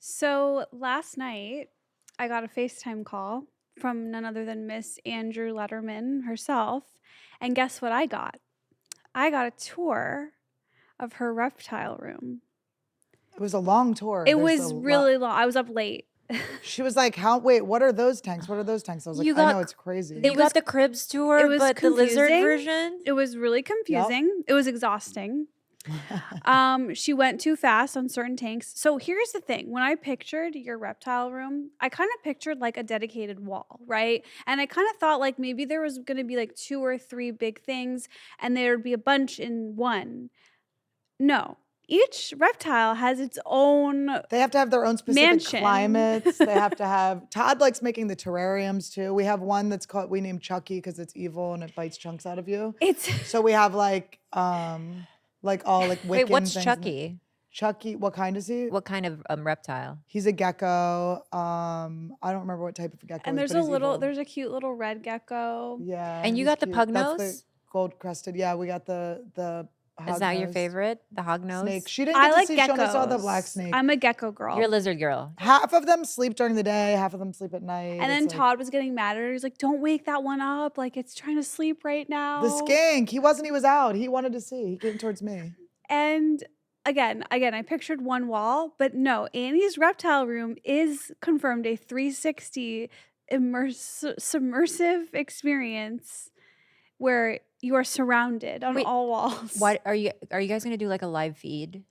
So last night, I got a FaceTime call from none other than Miss Andrew Letterman herself. And guess what I got? I got a tour of her reptile room. It was a long tour. It was really long. I was up late. She was like, wait, what are those tanks? What are those tanks? I was like, I know, it's crazy. You got the cribs tour, but the lizard version? It was really confusing. Yep. It was exhausting. She went too fast on certain tanks. So here's the thing. When I pictured your reptile room, I kind of pictured like a dedicated wall, right? And I kind of thought like maybe there was going to be like 2 or 3 big things and there'd be a bunch in one. No. Each reptile has its own They have to have their own specific climates. They have to have, Todd likes making the terrariums too. We have one that's called, we named Chucky because it's evil and it bites chunks out of you. So we have like all like Wiccan Wait, what's things. Chucky? Chucky, what kind is he? What kind of reptile? He's a gecko. I don't remember what type of gecko. And there's there's a cute little red gecko. Yeah. And you got the pug nose? That's the gold crested. Yeah, we got the Is that your favorite? The hog nose? Snake. She didn't get to see, she only saw the black snake. I'm a gecko girl. You're a lizard girl. Half of them sleep during the day, half of them sleep at night. And then Todd was getting mad at her. He's like, don't wake that one up. Like, it's trying to sleep right now. The skink. He was out. He wanted to see. He came towards me. And again, I pictured one wall, but no, Annie's reptile room is confirmed a 360 submersive experience where you are surrounded on all walls. What are you guys gonna do like a live feed?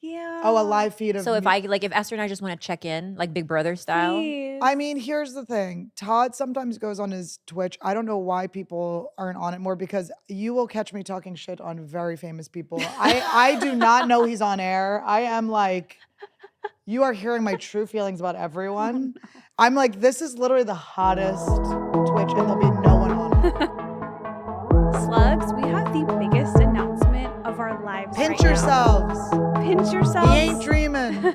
Yeah. Oh, a live feed of. So if Esther and I just want to check in, like Big Brother style. Please. I mean, here's the thing. Todd sometimes goes on his Twitch. I don't know why people aren't on it more because you will catch me talking shit on very famous people. I do not know he's on air. I am like, you are hearing my true feelings about everyone. Oh, no. I'm like, this is literally the hottest Twitch and there'll be no one on it. Slugs, we have the biggest announcement of our lives. Pinch yourselves. Pinch yourselves. He ain't dreaming.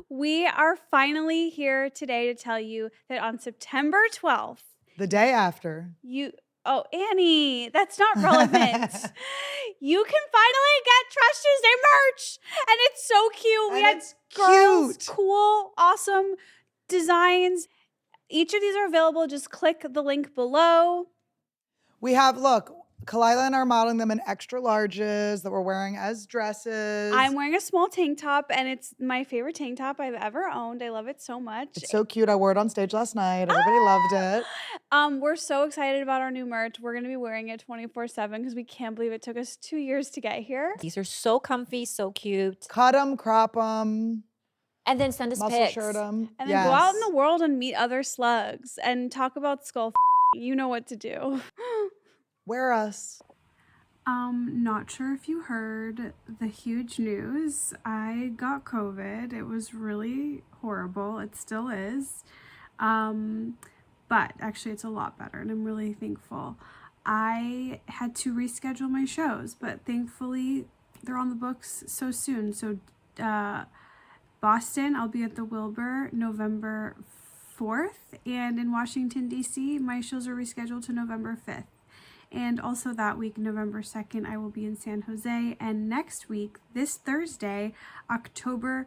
We are finally here today to tell you that on September 12th, the day after, Annie, that's not relevant. You can finally get Trash Tuesday merch. And it's so cute. We had girls, cool, awesome designs. Each of these are available. Just click the link below. We have, look, Khalyla and I are modeling them in extra larges that we're wearing as dresses. I'm wearing a small tank top, and it's my favorite tank top I've ever owned. I love it so much. It's so cute. I wore it on stage last night. Everybody loved it. We're so excited about our new merch. We're going to be wearing it 24/7 because we can't believe it took us 2 years to get here. These are so comfy, so cute. Cut them, crop them. And then send us muscle pics. Shirt them. And then go out in the world and meet other slugs and talk about skull. You know what to do. Wear us. Not sure if you heard the huge news. I got COVID. It was really horrible. It still is. But actually it's a lot better and I'm really thankful. I had to reschedule my shows, but thankfully they're on the books so soon. So Boston, I'll be at the Wilbur November 4th, and in Washington, D.C., my shows are rescheduled to November 5th. And also that week, November 2nd, I will be in San Jose. And next week, this Thursday, October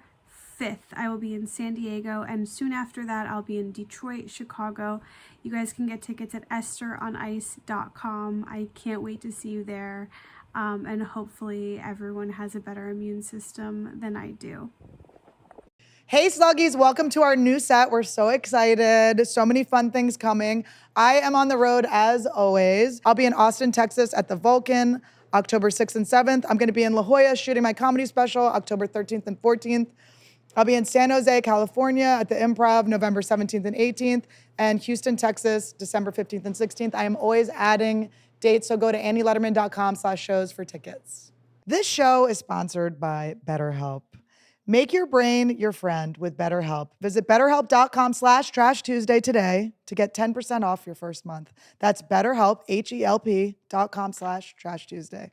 5th, I will be in San Diego. And soon after that, I'll be in Detroit, Chicago. You guys can get tickets at EstherOnIce.com. I can't wait to see you there. And hopefully everyone has a better immune system than I do. Hey Sluggies, welcome to our new set. We're so excited. So many fun things coming. I am on the road as always. I'll be in Austin, Texas at the Vulcan, October 6th and 7th. I'm gonna be in La Jolla shooting my comedy special, October 13th and 14th. I'll be in San Jose, California at the Improv, November 17th and 18th, and Houston, Texas, December 15th and 16th. I am always adding dates, so go to annielederman.com/shows for tickets. This show is sponsored by BetterHelp. Make your brain your friend with BetterHelp. Visit BetterHelp.com/TrashTuesday today to get 10% off your first month. That's BetterHelp, HELP.com/TrashTuesday.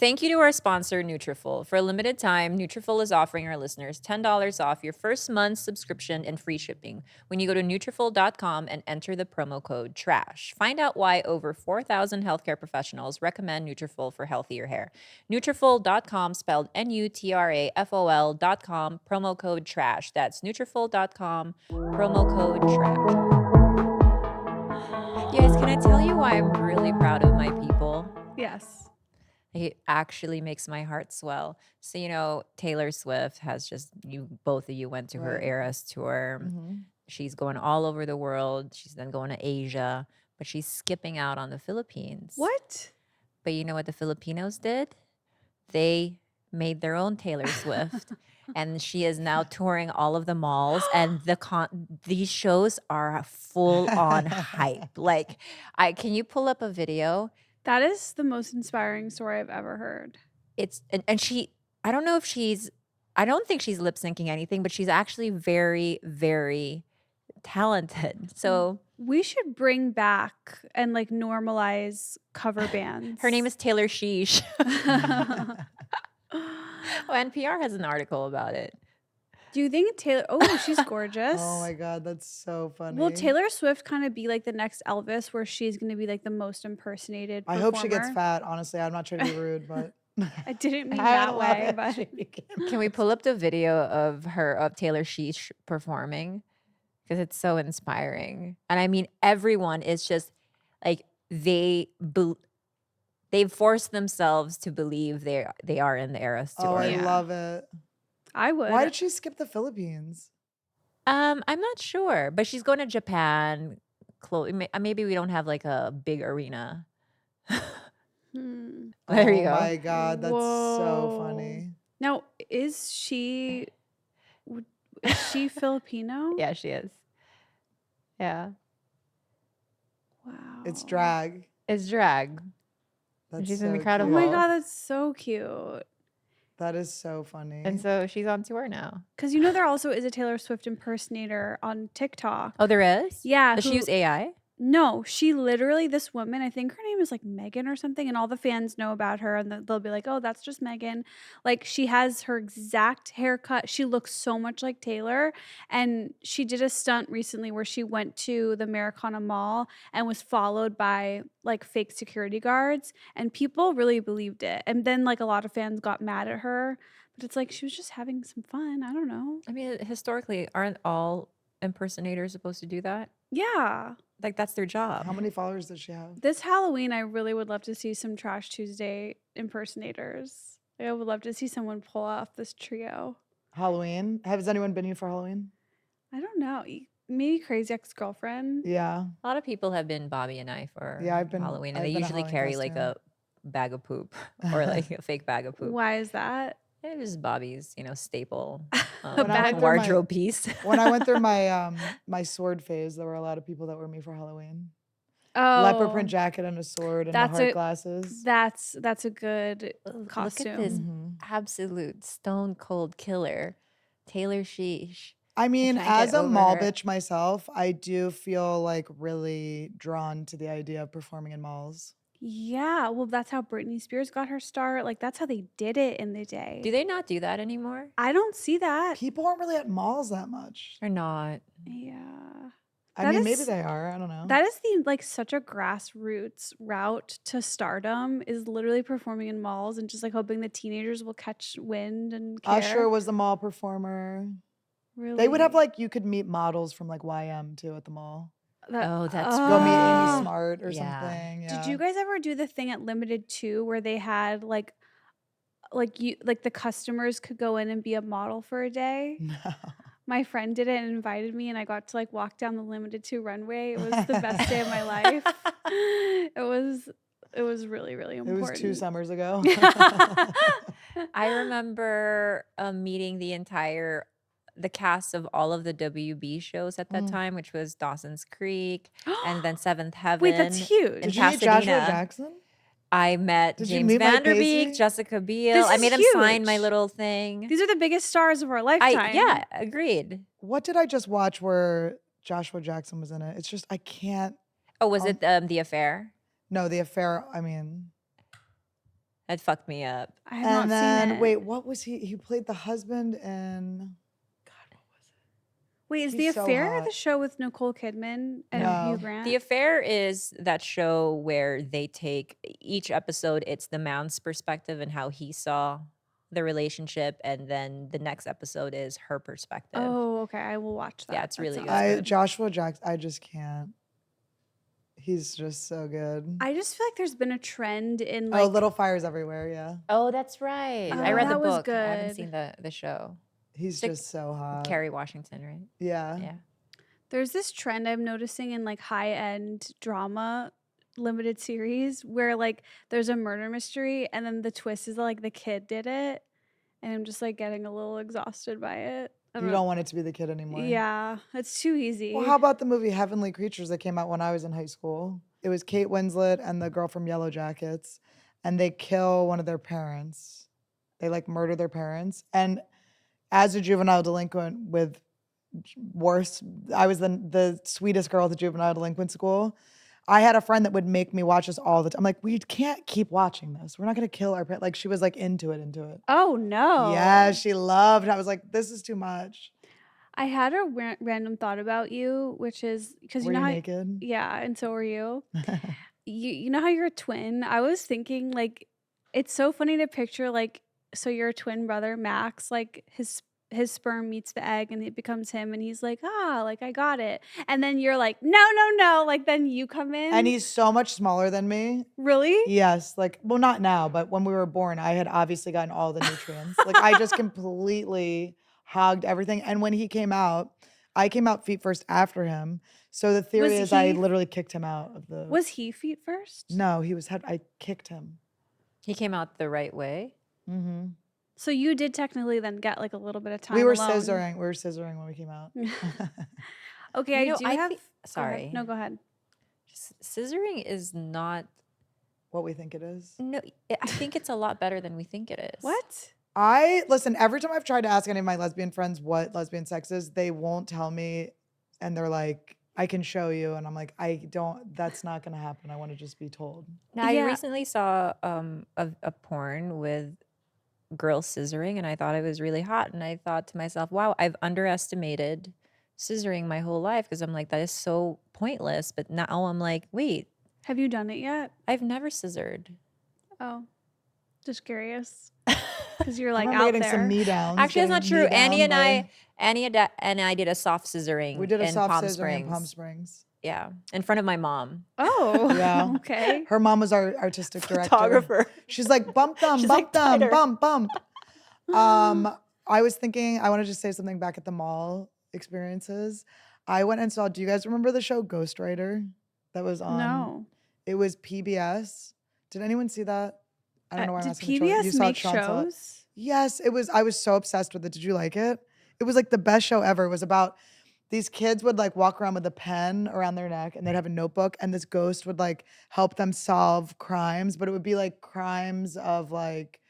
Thank you to our sponsor, Nutrafol. For a limited time, Nutrafol is offering our listeners $10 off your first month's subscription and free shipping when you go to Nutrafol.com and enter the promo code TRASH. Find out why over 4,000 healthcare professionals recommend Nutrafol for healthier hair. Nutrafol.com, spelled Nutrafol.com, promo code TRASH. That's Nutrafol.com, promo code TRASH. You guys, can I tell you why I'm really proud of my people? Yes. It actually makes my heart swell. So, Taylor Swift has both of you went to her Right. Eras tour. Mhm. She's going all over the world. She's then going to Asia, but she's skipping out on the Philippines. What? But you know what the Filipinos did? They made their own Taylor Swift. And she is now touring all of the malls, and these shows are full on hype. Like, can you pull up a video? That is the most inspiring story I've ever heard. And she, I don't think she's lip syncing anything, but she's actually very, very talented. So We should bring back and like normalize cover bands. her name is Taylor Sheesh. NPR has an article about it. Do you think Taylor? Oh, she's gorgeous. Oh my God, that's so funny. Will Taylor Swift kind of be like the next Elvis, where she's going to be like the most impersonated I performer? hope she gets fat. Honestly, I'm not trying to be rude, but I didn't mean I that love way, it. but Can we pull up the video of Taylor Sheesh performing? Because it's so inspiring. And I mean, everyone is just like, they've forced themselves to believe they are in the Eras tour. oh, I Yeah. love it. I would. Why did she skip the Philippines? I'm not sure, but she's going to Japan. Maybe we don't have like a big arena. Hmm. There you Oh go. my God, that's so Whoa. funny. Now, is she Filipino? Yeah, she is. Yeah, Wow. It's drag. it's drag. That's She's so in the crowd of Oh cute. my Well. God, that's so cute. That is so funny. And so she's on tour now. Because there also is a Taylor Swift impersonator on TikTok. Oh, there is? Yeah, Does she who- use AI? No, she literally, this woman, I think her name is like Megan or something, and all the fans know about her, and they'll be like, oh, that's just Megan. Like, she has her exact haircut. She looks so much like Taylor, and she did a stunt recently where she went to the Americana Mall and was followed by like fake security guards, and people really believed it. And then like a lot of fans got mad at her, but it's like she was just having some fun. I don't know. I mean, historically, aren't all impersonators supposed to do that? Yeah. Like, that's their job. How many followers does she have? This Halloween, I really would love to see some Trash Tuesday impersonators. I would love to see someone pull off this trio. Halloween? Has anyone been here for Halloween? I don't know. Maybe Crazy Ex-Girlfriend. Yeah. A lot of people have been Bobby and I for Yeah, I've been- Halloween, and I've they been a usually Halloween carry like a costume. bag of poop or like a fake bag of poop. Why is that? It was Bobby's, staple When I went through wardrobe piece. When I went through my my sword phase, there were a lot of people that were me for Halloween. Oh, Leopard print jacket and a sword and That's hard a- glasses. That's a good Look costume. at this Mhm. absolute stone cold killer, Taylor Sheesh. I mean, trying to get as a over mall her. bitch myself, I do feel like really drawn to the idea of performing in malls. Yeah, well, that's how Britney Spears got her start. Like, that's how they did it in the day. Do they not do that anymore? I don't see that. People aren't really at malls that much. Or not? Yeah. I That mean, maybe is- they are. I don't know. That is like such a grassroots route to stardom, is literally performing in malls and just like hoping the teenagers will catch wind and care. Usher was the mall performer. Really? They would have like, you could meet models from like YM too at the mall. Oh, that's Go meet Oh. Amy Smart or Yeah. something. Yeah. Did you guys ever do the thing at Limited 2 where they had like the customers could go in and be a model for a day? No. My friend did it and invited me, and I got to like walk down the Limited 2 runway. It was the best day of my life. It was really, really It important. was 2 summers ago. I remember meeting the cast of all of the WB shows at that Mm. time, which was Dawson's Creek and then Seventh Heaven. Wait, that's huge. in Did you meet Joshua Pasadena. Jackson? I met Did you James meet Mike Vanderbeek, Pacey? Jessica Biel. This I is made him sign my huge. little thing. These are the biggest stars of our lifetime. Yeah, agreed. What did I just watch where Joshua Jackson was in it? It's just, I can't. Oh, was it The Affair? No, The Affair. I mean, That fucked me up. I have not And then seen it. wait, what was he? He played the husband in. Wait, is he's The so Affair hot. the show with Nicole Kidman and No. Hugh Grant? The Affair is that show where they take each episode, it's the man's perspective and how he saw the relationship, and then the next episode is her perspective. Oh, okay. I will watch that. Yeah, it's That really sounds good. Joshua Jackson. I just can't. He's just so good. I just feel like there's been a trend in like Little fires everywhere. Yeah, Oh, that's right. I Oh, read the that was book. I haven't good. seen the show. he's Sick- just so hot. Kerry Washington, right? Yeah. Yeah. there's this trend I'm noticing in like high-end drama limited series where like there's a murder mystery and then the twist is like the kid did it, and I'm just like getting a little exhausted by it. I You don't want it to be the kid anymore. Yeah, it's too easy. Well, how about the movie Heavenly Creatures that came out when I was in high school? It was Kate Winslet and the girl from Yellow Jackets, and they kill one of their parents. They like murder their parents. And as a juvenile delinquent with worse, I was the sweetest girl at the juvenile delinquent school. I had a friend that would make me watch this all the time. I'm like, we can't keep watching this. We're not gonna kill our parents. Like she was like into it. Oh no. Yeah, she loved. I was like, this is too much. I had a random thought about you, which is because you Were know you how naked? yeah, and so are you. You know how you're a twin? I was thinking like it's so funny to picture like so your twin brother Max, like his sperm meets the egg and it becomes him and he's like, like I got it. And then you're like, no, like then you come in. And he's so much smaller than me. really? Yes, like, well, not now, but when we were born, I had obviously gotten all the nutrients. Like, I just completely hogged everything. And when he came out, I came out feet first after him. So the theory Was is I he- literally kicked him out of the. Was he feet first? No, he was head. I kicked him. He came out the right way. Mm-hmm. So you did technically then get like a little bit of time. We were alone. scissoring. We were scissoring when we came out. Okay, You know, I do I have. thi- go ahead. sorry. No, go ahead. Scissoring is not. What we think it is. No, I think it's a lot better than we think it is. What? Listen, every time I've tried to ask any of my lesbian friends what lesbian sex is, they won't tell me. And they're like, I can show you. And I'm like, that's not going to happen. I want to just be told. Now, Yeah. I recently saw a porn with girls scissoring, and I thought it was really hot. And I thought to myself, wow, I've underestimated scissoring my whole life because I'm like, that is so pointless. But now I'm like, wait, Have you done it yet? I've never scissored. Oh, just curious. Because you're I like remember out getting there. some knee downs. Actually, that's not getting true. knee Annie down and I did a soft scissoring. We did a in soft Palm scissoring Springs. in Palm Springs. Yeah, in front of my mom. Oh, Yeah. okay. Her mom was our artistic director. Photographer. She's like, bump them, She's bump like, them, tighter. bump. I was thinking, I want to just say something back at the mall experiences. I went and saw, do you guys remember the show Ghostwriter that was on? No. It was PBS. Did anyone see that? I don't know why I'm Did asking. Sean. You PBS saw it, make Sean saw it. shows? Yes, it was. I was so obsessed with it. Did you like it? It was like the best show ever. It was about these kids would like walk around with a pen around their neck and they'd have a notebook and this ghost would like help them solve crimes, but it would be like crimes of like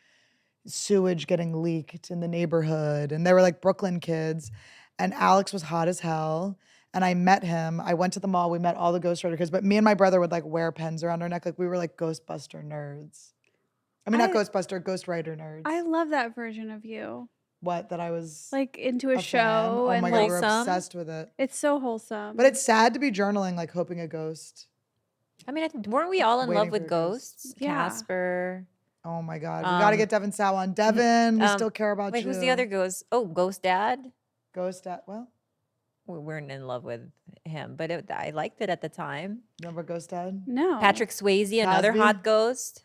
sewage getting leaked in the neighborhood. And they were like Brooklyn kids. And Alex was hot as hell. And I met him. I went to the mall. We met all the Ghostwriter kids, but me and my brother would like wear pens around our neck. Like we were like Ghostbuster nerds. I mean, not Ghostbuster, Ghostwriter nerds. I love that version of you. What? That I was Like into a fan? show Oh and my God, like we're wholesome. obsessed with it. it's so wholesome. But it's sad to be journaling, like hoping a ghost. I mean, weren't we all in Waiting love for with your ghosts. ghosts? Yeah. Casper. Oh my God. We got to get Devin Sow on. Devin, we still care about Wait, you. who's the other ghost? Oh, Ghost Dad. Ghost at, well, We weren't in love with him, but I liked it at the time. remember Ghost Dad? no. Patrick Swayze, another Cosby? hot ghost.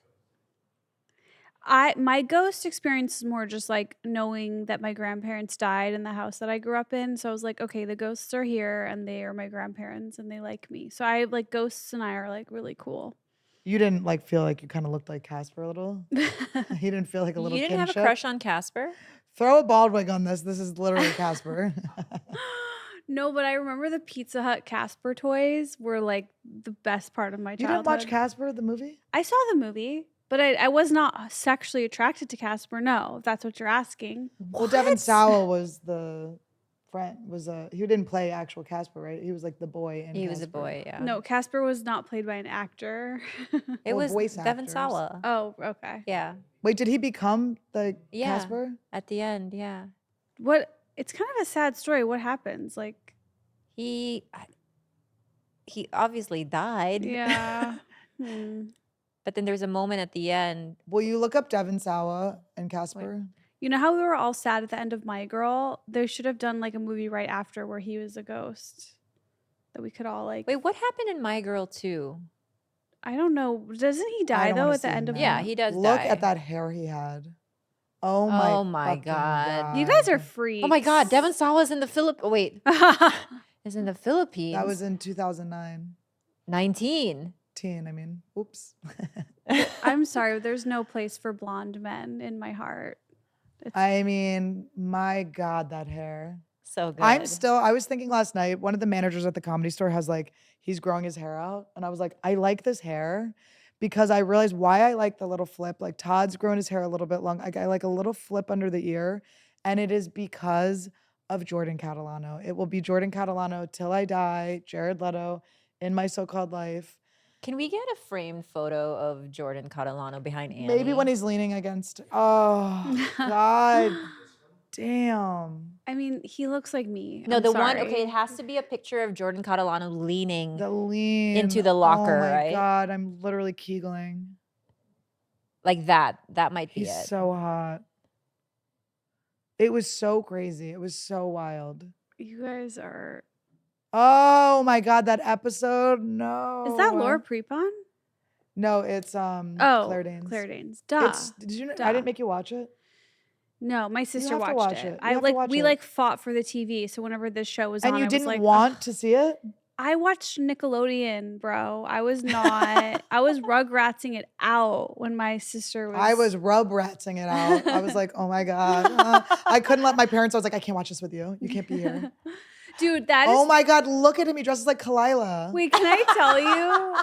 My ghost experience is more just like knowing that my grandparents died in the house that I grew up in. So I was like, okay, the ghosts are here and they are my grandparents and they like me. So I like ghosts and I are like really cool. You didn't like feel like you kind of looked like Casper a little? You didn't feel like a little You didn't kinship? have a crush on Casper? Throw a bald wig on this. This is literally Casper. No, but I remember the Pizza Hut Casper toys were like the best part of my You childhood. didn't watch Casper, the movie? I saw the movie, but I was not sexually attracted to Casper. No, if that's what you're asking. Well, Devin Sawa was the friend he didn't play actual Casper, right? He was like the boy in He was a Casper. boy, yeah. No, Casper was not played by an actor. It Well, was voice Devon actors. Sawa. Oh, okay. Yeah. Wait, did he become the Yeah. Casper? At the end, yeah. What? It's kind of a sad story. What happens? Like, He obviously died. yeah. Hmm. But then there's a moment at the end. Will you look up Devon Sawa and Casper? You know how we were all sad at the end of My Girl? They should have done like a movie right after where he was a ghost that we could all like. Wait, what happened in My Girl 2? I don't know. Doesn't he die don't though wanna at the see end of that. Yeah, he does Look die. at that hair he had. Oh my, Oh my fucking God. You guys are freaks. Oh my God, Devon Sawa's in the is in the Philippines. That was in 2009. 19. I mean, oops. I'm sorry. There's no place for blonde men in my heart. I mean, my God, that hair. So good. I was thinking last night, one of the managers at the Comedy Store has like, he's growing his hair out. And I was like, I like this hair because I realized why I like the little flip. Like Todd's growing his hair a little bit long. Like I like a little flip under the ear. And it is because of Jordan Catalano. It will be Jordan Catalano till I die, Jared Leto in my so-called life. Can we get a framed photo of Jordan Catalano behind Annie? Maybe when he's leaning against, oh God, damn. I mean, he looks like me. No, I'm the one, sorry. okay, it has to be a picture of Jordan Catalano leaning. The lean. Into the locker, oh my right? God, I'm literally keegling. Like that. That might be He's it. so hot. It was so crazy. It was so wild. You guys are. Oh my God, that episode. No. Is that Laura Prepon? No, it's Claire Danes. Claire Danes. Duh. Did you know? Duh. I didn't make you watch it. No, my sister have to watched watch it. it. You I have to like watch we it. like fought for the TV. So whenever this show was And on, you I was didn't like, want to see it? I watched Nickelodeon, bro. I was not. I was rugratsing it out when my sister was. I was rub-ratsing it out. I was like, oh my God. I couldn't let my parents, I was like, I can't watch this with you. You can't be here. Dude, that is. Oh my God, look at him. He dresses like Khalyla. Wait, can I tell you?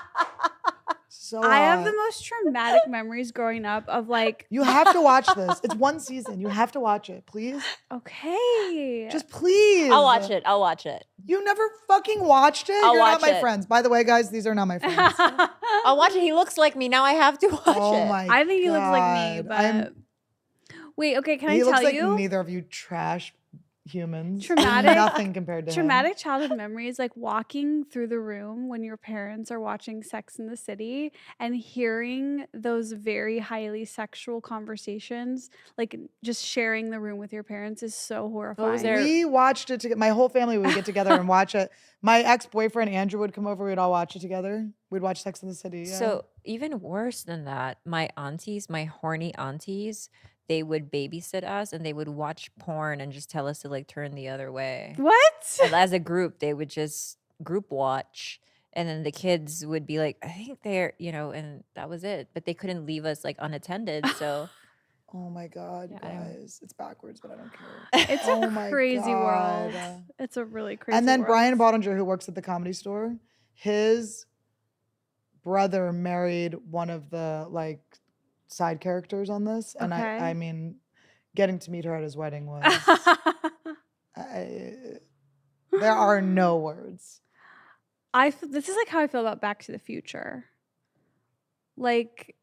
So I have hot. the most traumatic memories growing up of like. You have to watch this. It's one season. You have to watch it, please. Okay. Just please. I'll watch it. I'll watch it. You never fucking watched it? I'll You're watch not my it. friends. By the way, guys, these are not my friends. I'll watch it. He looks like me. Now I have to watch Oh it. my I think he looks like me, God. but wait, okay, can I He tell looks like you? neither of you trash humans. Traumatic- Nothing compared to him. Traumatic childhood memories, like walking through the room when your parents are watching Sex in the City and hearing those very highly sexual conversations, like just sharing the room with your parents is so horrifying. there- We watched it together. My whole family would get together and watch it. My ex-boyfriend Andrew would come over. We'd all watch it together. We'd watch Sex in the City. Yeah. So even worse than that, my horny aunties, they would babysit us and they would watch porn and just tell us to like turn the other way. What? And as a group, they would just group watch. And then the kids would be like, I think they're, and that was it. But they couldn't leave us like unattended. So oh my God, Yeah. guys. It's backwards, but I don't care. It's Oh a my crazy world. God. It's a really crazy And then world. Brian Baldinger, who works at the Comedy Store, his brother married one of the like side characters on this, and Okay. I mean, getting to meet her at his wedding was. There are no words. This is like how I feel about Back to the Future. Like,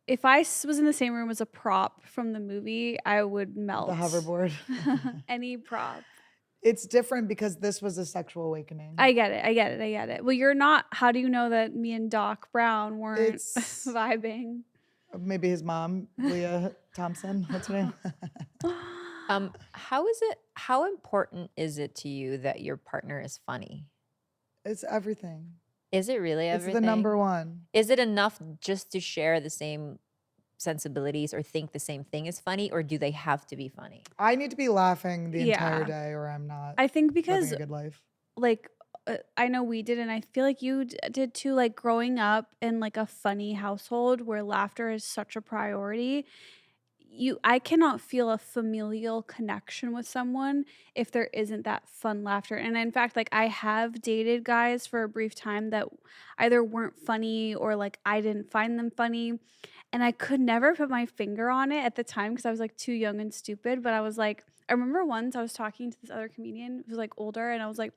if I was in the same room as a prop from the movie, I would melt. The hoverboard. Any prop. It's different because this was a sexual awakening. I get it. Well, you're not. How do you know that me and Doc Brown weren't It's- vibing? Maybe his mom, Leah Thompson. What's her name? how important is it to you that your partner is funny? It's everything. Is it really everything? It's the number one. Is it enough just to share the same sensibilities or think the same thing is funny, or do they have to be funny? I need to be laughing the entire Yeah. day, or I'm not I think living because a good life. like I know we did, and I feel like you did too. Like growing up in like a funny household where laughter is such a priority, I cannot feel a familial connection with someone if there isn't that fun laughter. And in fact, like I have dated guys for a brief time that either weren't funny or like I didn't find them funny. And I could never put my finger on it at the time because I was like too young and stupid. But I was like, I remember once I was talking to this other comedian who was like older, and I was like,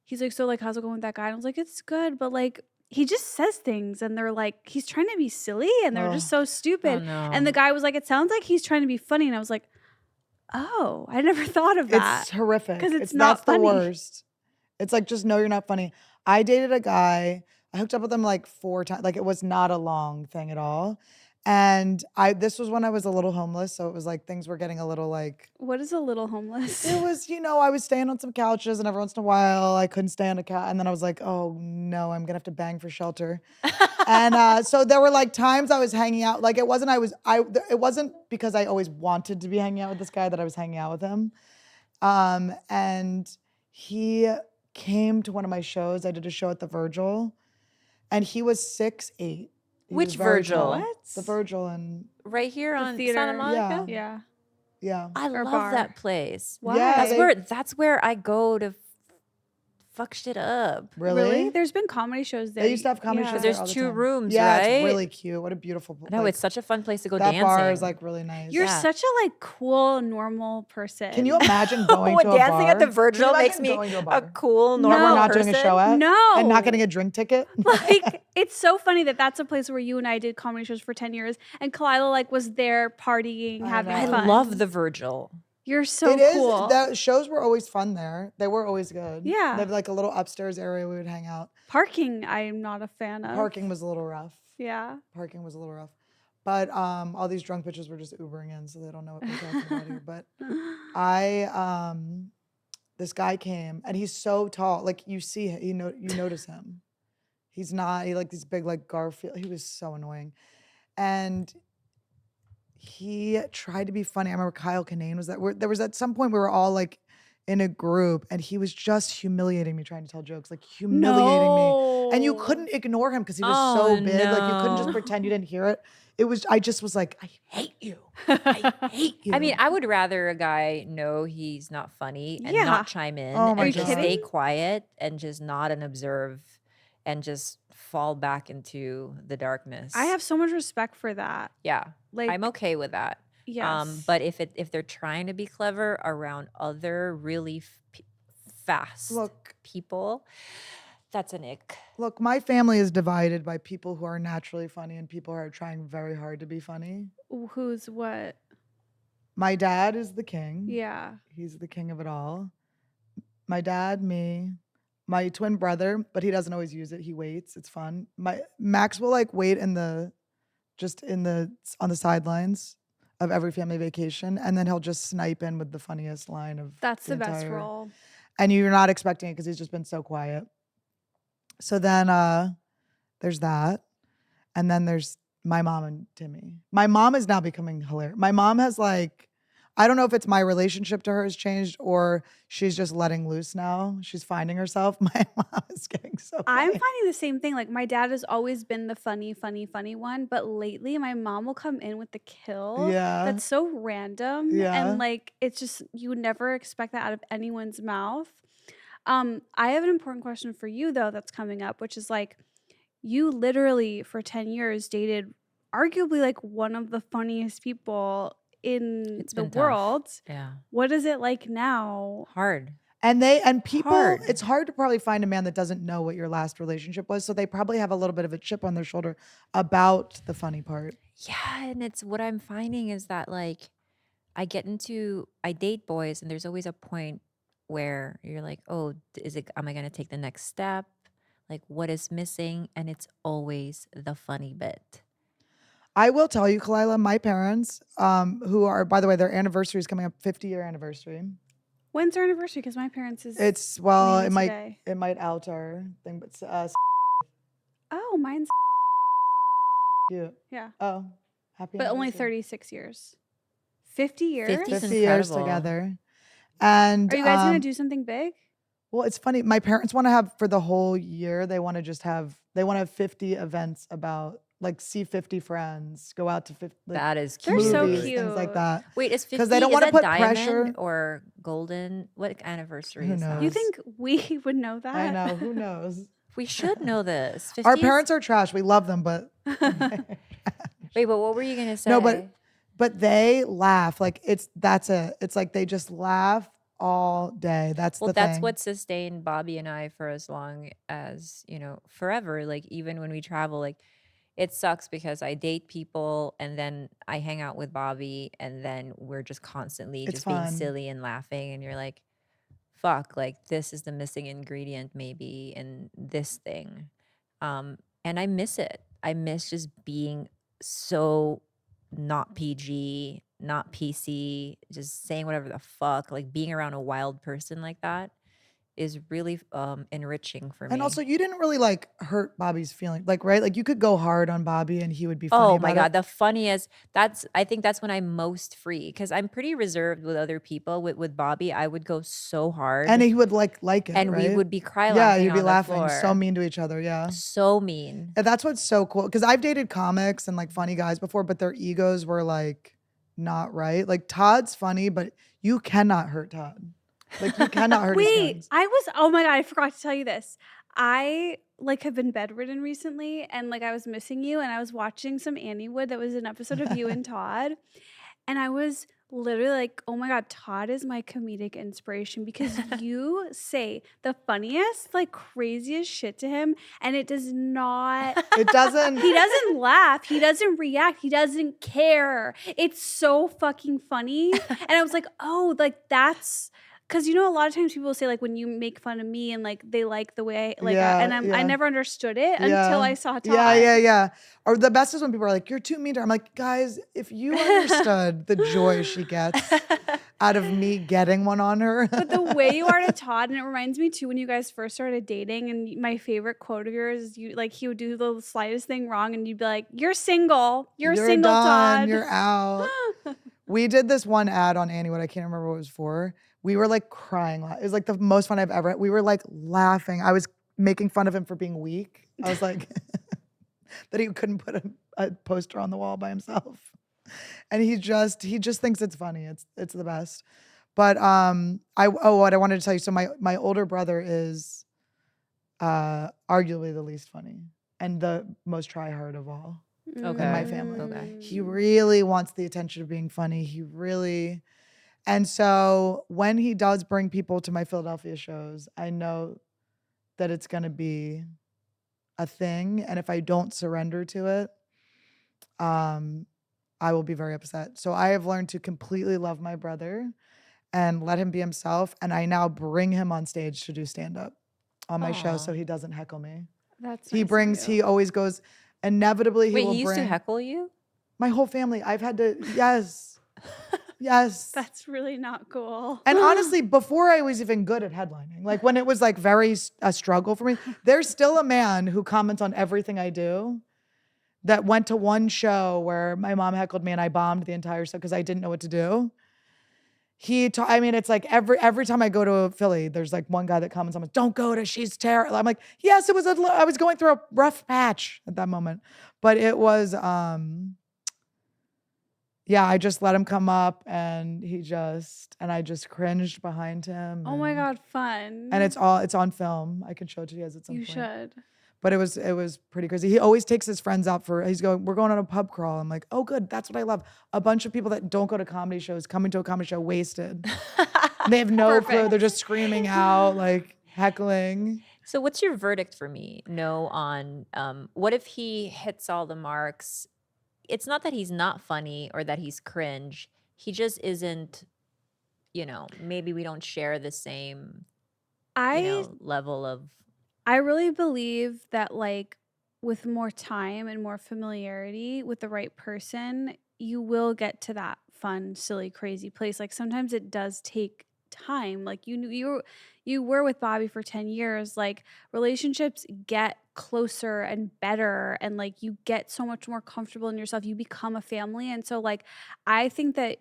he's like, so like, how's it going with that guy? And I was like, it's good, but like, he just says things and they're like, he's trying to be silly and they're just so stupid. Oh, no. And the guy was like, it sounds like he's trying to be funny. And I was like, oh, I never thought of that. It's horrific. 'Cause it's not that's funny. the worst. It's like, just know you're not funny. I dated a guy. I hooked up with him like 4 times. Like it was not a long thing at all. And this was when I was a little homeless. So it was like things were getting a little like, What is a little homeless? it was, I was staying on some couches and every once in a while I couldn't stay on a couch. And then I was like, oh no, I'm going to have to bang for shelter. And so there were like times I was hanging out. Like it wasn't because I always wanted to be hanging out with this guy that I was hanging out with him. And he came to one of my shows. I did a show at the Virgil and he was 6'8". He Which was very Virgil? tall. What? The Virgil and Right here on theater. Santa Monica? Yeah. yeah. I Or love bar. that place. Why? Yeah, That's where I go to fuck shit up. Really? There's been comedy shows there. They used to have comedy Yeah. shows There's there all the 2 time. rooms, yeah, right? it's really cute. What a beautiful place. No, it's such a fun place to go that dancing. bar is like really nice. You're Yeah. such a like cool, normal person. Can you imagine going When to a bar? dancing at the Virgil Can you makes imagine me going to a bar cool, that normal we're not person. doing a show at? No. And not getting a drink ticket? Like it's so funny that that's a place where you and I did comedy shows for 10 years and Khalyla like was there partying, I having know. I fun. love the Virgil. You're so It is. cool. The shows were always fun there. They were always good. Yeah. They have like a little upstairs area we would hang out. Parking, I am not a fan of. Parking was a little rough. Yeah. Parking was a little rough. But all these drunk bitches were just Ubering in, so they don't know what we're talking about here. But this guy came, and he's so tall. Like you see, you notice him. He like these big like Garfield. He was so annoying, and he tried to be funny. I remember Kyle Kinane was there was at some point we were all like in a group, and he was just humiliating me, trying to tell jokes, like humiliating me. And you couldn't ignore him because he was so big. Like you couldn't just no. pretend you didn't hear it. I just was like, I hate you. I hate you. I mean, I would rather a guy know he's not funny and Yeah. not chime in Oh my and just God. stay quiet and just nod and observe and just fall back into the darkness. I have so much respect for that. Yeah. Like I'm okay with that. Yes. But if they're trying to be clever around other really fast people, that's an ick. Look, my family is divided by people who are naturally funny and people who are trying very hard to be funny. Who's what? My dad is the king. Yeah. He's the king of it all. My dad, me, my twin brother, but he doesn't always use it. He waits. It's fun. Max will like wait on the sidelines of every family vacation, and then he'll just snipe in with the funniest line of That's the best entire- role. And you're not expecting it because he's just been so quiet. So then there's that. And then there's my mom and Timmy. My mom is now becoming hilarious. My mom has like, I don't know if it's my relationship to her has changed or she's just letting loose now. She's finding herself. My mom is getting so I'm funny. finding the same thing. Like my dad has always been the funny one, but lately my mom will come in with the kill. Yeah. That's so random. Yeah. And like it's just you would never expect that out of anyone's mouth. I have an important question for you though that's coming up, which is like you literally for 10 years dated arguably like one of the funniest people in It's the been tough. world. Yeah. What is it like now? Hard. And people, Hard. it's hard to probably find a man that doesn't know what your last relationship was. So they probably have a little bit of a chip on their shoulder about the funny part. Yeah, and it's what I'm finding is that like I date boys and there's always a point where you're like, "Oh, am I going to take the next step? Like what is missing?" And it's always the funny bit. I will tell you, Khalyla, my parents, who are, by the way, their anniversary is coming up, 50-year anniversary. When's our anniversary? Because my parents is It today. might out our thing, but Oh, mine's cute. yeah. Oh, happy But only anniversary. 36 years. 50 years? 50 's 50 years incredible. together. And Are you guys going to do something big? well, it's funny. My parents want to have for the whole year. They want to have 50 events about like see 50 friends, go out to 50, like, That is They're cute. so movies, cute. things like that. Wait, is 50, 'Cause they don't is wanna that put diamond pressure. or golden? What anniversary Who is that? knows? You think we would know that? I know, who knows? We should know this. 50 Our is- parents are trash. We love them, but Wait, but what were you gonna say? no, but they laugh. Like it's like they just laugh all day. That's well, the that's thing. what sustained Bobby and I for as long as, forever. Like even when we travel, like it sucks because I date people and then I hang out with Bobby and then we're just constantly It's just being fun. silly and laughing and you're like, fuck, like this is the missing ingredient maybe in this thing. And I miss it. I miss just being so not PG, not PC, just saying whatever the fuck, like being around a wild person like that is really enriching for me. And also, you didn't really like hurt Bobby's feelings, like right? Like you could go hard on Bobby and he would be funny oh about my it. god, the funniest. I think that's when I'm most free because I'm pretty reserved with other people. With Bobby, I would go so hard, And he would like it, and right? we would be cry Yeah, laughing. you'd be on the laughing floor. so mean to each other. Yeah. So mean. And that's what's so cool. Because I've dated comics and like funny guys before, but their egos were like not right. Like Todd's funny, but you cannot hurt Todd. Like you cannot hurt his Wait, feelings. oh my God, I forgot to tell you this. I like have been bedridden recently and like I was missing you and I was watching some AnnieWood that was an episode of you and Todd. And I was literally like, oh my God, Todd is my comedic inspiration because you say the funniest, like craziest shit to him and it does not. It doesn't. He doesn't laugh. He doesn't react. He doesn't care. It's so fucking funny. And I was like, oh, like that's. Because a lot of times people say like when you make fun of me and like they like the way I, like Yeah, I never understood it until I saw Todd. Yeah. Or the best is when people are like, "You're too mean to her." I'm like, guys, if you understood the joy she gets out of me getting one on her. But the way you are to Todd, and it reminds me too when you guys first started dating. And my favorite quote of yours is you like he would do the slightest thing wrong, and you'd be like, "You're single. You're single, done, Todd. You're out." We did this one ad on AnnieWood. I can't remember what it was for. We were like crying. It was like the most fun I've ever had. We were like laughing. I was making fun of him for being weak. I was like, that he couldn't put a poster on the wall by himself. And he just thinks it's funny. It's the best. But what I wanted to tell you. So my older brother is arguably the least funny and the most try hard of all in my family. Okay. He really wants the attention of being funny. And so when he does bring people to my Philadelphia shows, I know that it's going to be a thing. And if I don't surrender to it, I will be very upset. So I have learned to completely love my brother and let him be himself. And I now bring him on stage to do stand-up on my show so he doesn't heckle me. That's He always goes, inevitably he Wait, will he used bring to heckle you? my whole family. I've had to, yes. Yes. That's really not cool. And honestly, before I was even good at headlining, like when it was like a struggle for me, there's still a man who comments on everything I do that went to one show where my mom heckled me and I bombed the entire show because I didn't know what to do. It's like every time I go to Philly, there's like one guy that comments on, "Don't go to, she's terrible." I'm like, yes, I was going through a rough patch at that moment, but it was, yeah, I just let him come up and I just cringed behind him. Oh my God, fun. And it's on film. I can show it to you guys at some point. You should. But it was pretty crazy. He always takes his friends out we're going on a pub crawl. I'm like, oh good, that's what I love. A bunch of people that don't go to comedy shows coming to a comedy show wasted. They have no clue. They're just screaming out, like heckling. So what's your verdict for me? No on what if he hits all the marks? It's not that he's not funny or that he's cringe. He just isn't, maybe we don't share the same level of. I really believe that like with more time and more familiarity with the right person, you will get to that fun, silly, crazy place. Like sometimes it does take time. Like you were with Bobby for 10 years. Like relationships get closer and better and like you get so much more comfortable in yourself. You become a family. And so like I think that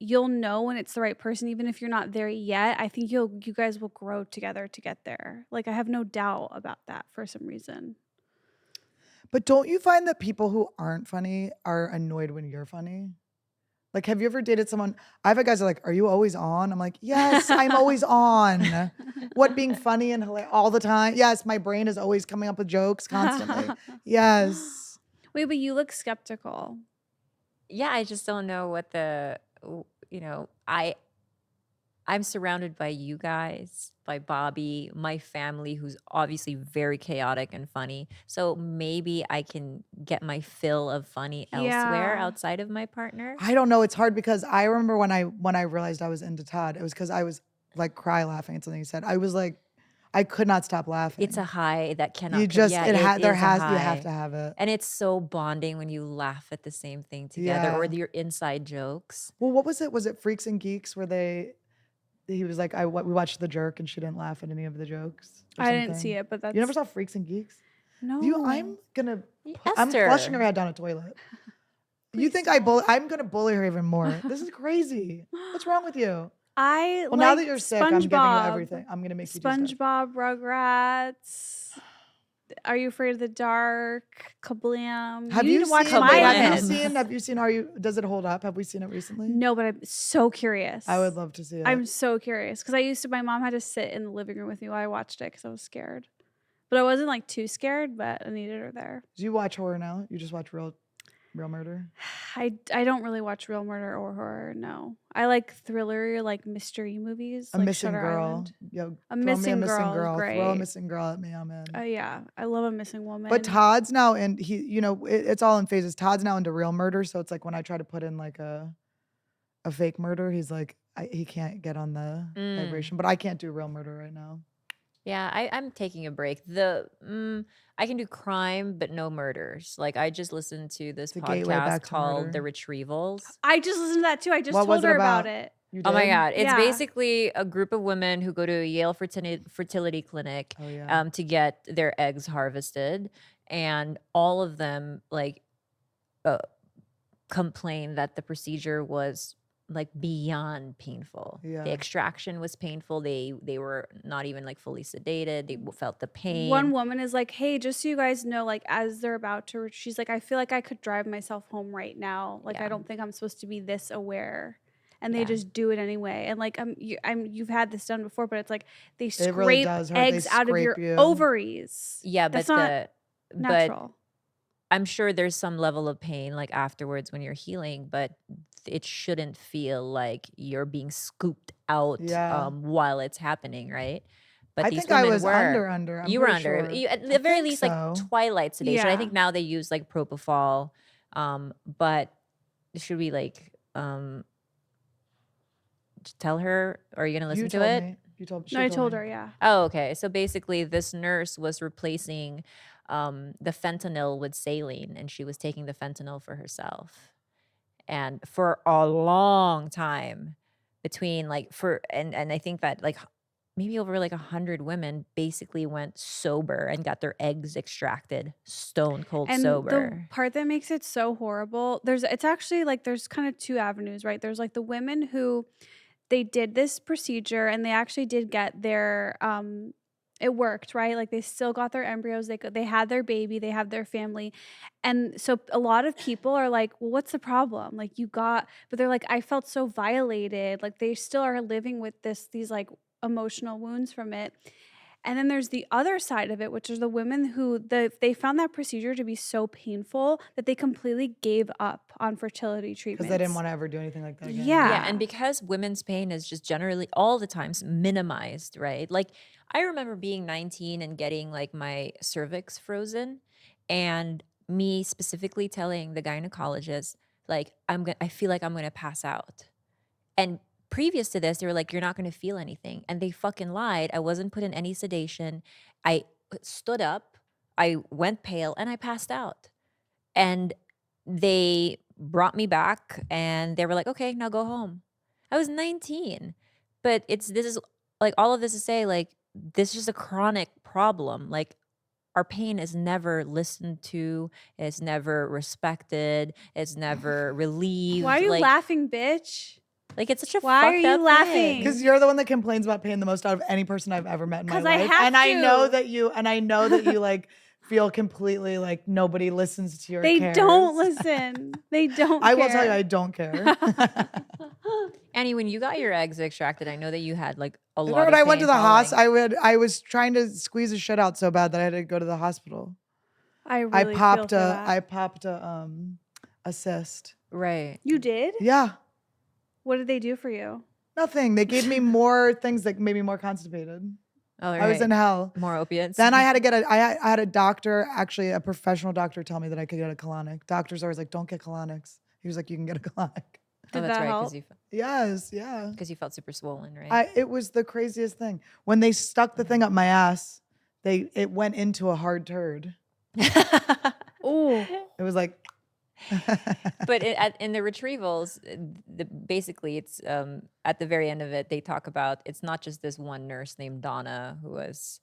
you'll know when it's the right person, even if you're not there yet. I think you guys will grow together to get there. Like I have no doubt about that for some reason. But don't you find that people who aren't funny are annoyed when you're funny? Like, have you ever dated someone? I've had guys that are like, are you always on? I'm like, yes, I'm always on. What, being funny and hilarious all the time? Yes, my brain is always coming up with jokes constantly. Yes. Wait, but you look skeptical. Yeah, I just don't know what I'm surrounded by you guys, by Bobby, my family, who's obviously very chaotic and funny. So maybe I can get my fill of funny elsewhere Yeah. outside of my partner. I don't know. It's hard because I remember when I realized I was into Todd, it was because I was like cry laughing at something he said. I was like, I could not stop laughing. It's a high that cannot. You just yeah, you have high. to have it. And it's so bonding when you laugh at the same thing together, or Yeah. your inside jokes. Well, what was it? Was it Freaks and Geeks where he was like, we watched The Jerk and she didn't laugh at any of the jokes? Or I didn't something? see it, but that's You never saw Freaks and Geeks? no. I'm Esther. flushing her head down a toilet. You think I'm gonna bully her even more? This is crazy. What's wrong with you? I Well, like now that you're sick, I'm giving you SpongeBob. everything. I'm gonna make you do stuff. SpongeBob, Rugrats. Are You Afraid of the Dark? Kablam. Have you you need to watch seen? my Kablam. edit. Have you seen? Does it hold up? Have we seen it recently? No, but I'm so curious. I would love to see it. I'm so curious because my mom had to sit in the living room with me while I watched it because I was scared. But I wasn't like too scared, but I needed her there. Do you watch horror now? You just watch real murder? I don't really watch real murder or horror, no. I like thriller, like mystery movies. A like Missing Shutter Girl. Island. Yo, A throw me Missing Girl is Throw a great. Missing Girl at me. I'm in. Yeah, I love A Missing Woman. But Todd's now, and it's all in phases. Todd's now into real murder, so it's like when I try to put in like a fake murder, he's like, he can't get on the vibration. But I can't do real murder right now. Yeah, I'm taking a break. I can do crime, but no murders. Like I just listened to this The gateway back podcast to called murder. The Retrievals. I just listened to that too. I just What was told it her about about? it. You Oh my did? God. It's Yeah. basically a group of women who go to a Yale fertility clinic Oh yeah. to get their eggs harvested. And all of them complain that the procedure was like beyond painful. Yeah. The extraction was painful. They were not even like fully sedated. They felt the pain. One woman is like, hey, just so you guys know, like as they're about to, she's like, I feel like I could drive myself home right now. Like Yeah. I don't think I'm supposed to be this aware. And they Yeah. just do it anyway. And like you've had this done before, but it's like they scrape really does hurt. They eggs out of your scrape you. ovaries. Yeah, That's but not natural. I'm sure there's some level of pain like afterwards when you're healing, but it shouldn't feel like you're being scooped out Yeah. while it's happening, right? But I these think I women was were. under. I'm You were pretty under. sure. You, at I the very think least, so. like twilight sedation. I Yeah. think now they use like propofol. But should we like tell her? Or are you gonna listen You to told it? me. You told. No, I she told me. her, yeah. Oh, okay. So basically, this nurse was replacing the fentanyl with saline, and she was taking the fentanyl for herself. And for a long time, between like and I think that like maybe over like 100 women basically went sober and got their eggs extracted, stone cold And sober. the part that makes it so horrible, it's actually like there's kind of two avenues, right? There's like the women who they did this procedure and they actually did get their it worked, right? Like they still got their embryos, they had their baby, they have their family. And so a lot of people are like, well, what's the problem? Like but they're like, I felt so violated. Like they still are living with these like emotional wounds from it. And then there's the other side of it, which is the women who they found that procedure to be so painful that they completely gave up on fertility treatments. Because they didn't want to ever do anything like that again. Yeah. And because women's pain is just generally all the times minimized, right? Like I remember being 19 and getting like my cervix frozen, and me specifically telling the gynecologist, like, I feel like I'm gonna pass out. And previous to this, they were like, you're not gonna feel anything. And they fucking lied. I wasn't put in any sedation. I stood up, I went pale, and I passed out. And they brought me back and they were like, okay, now go home. I was 19. But this is like all of this to say, like, this is just a chronic problem. Like, our pain is never listened to, it's never respected, it's never relieved. Why are you like, laughing, bitch? Like, it's such a Why are fucked you up laughing? thing. Because you're the one that complains about pain the most out of any person I've ever met in my 'Cause I life. have and I know to. that you like feel completely like nobody listens to your They cares. don't listen. They don't I care. will tell you, I don't care. Annie, when you got your eggs extracted, I know that you had like a lot Remember of when I went to the pain hospital? I was trying to squeeze the shit out so bad that I had to go to the hospital. I really feel for that. I popped a cyst. Right. You did? Yeah, What did they do for you? nothing. They gave me more things that made me more constipated. Oh, I was in hell. More opiates. Then I had to get I had a doctor, actually a professional doctor, tell me that I could get a colonic. Doctors are always like, don't get colonics. He was like, you can get a colonic. Did that's that right, help? Yes, yeah. because you felt super swollen, right? It was the craziest thing. When they stuck the thing up my ass, it went into a hard turd. Oh, It was like, But in the Retrievals, basically it's at the very end of it, they talk about it's not just this one nurse named Donna who was,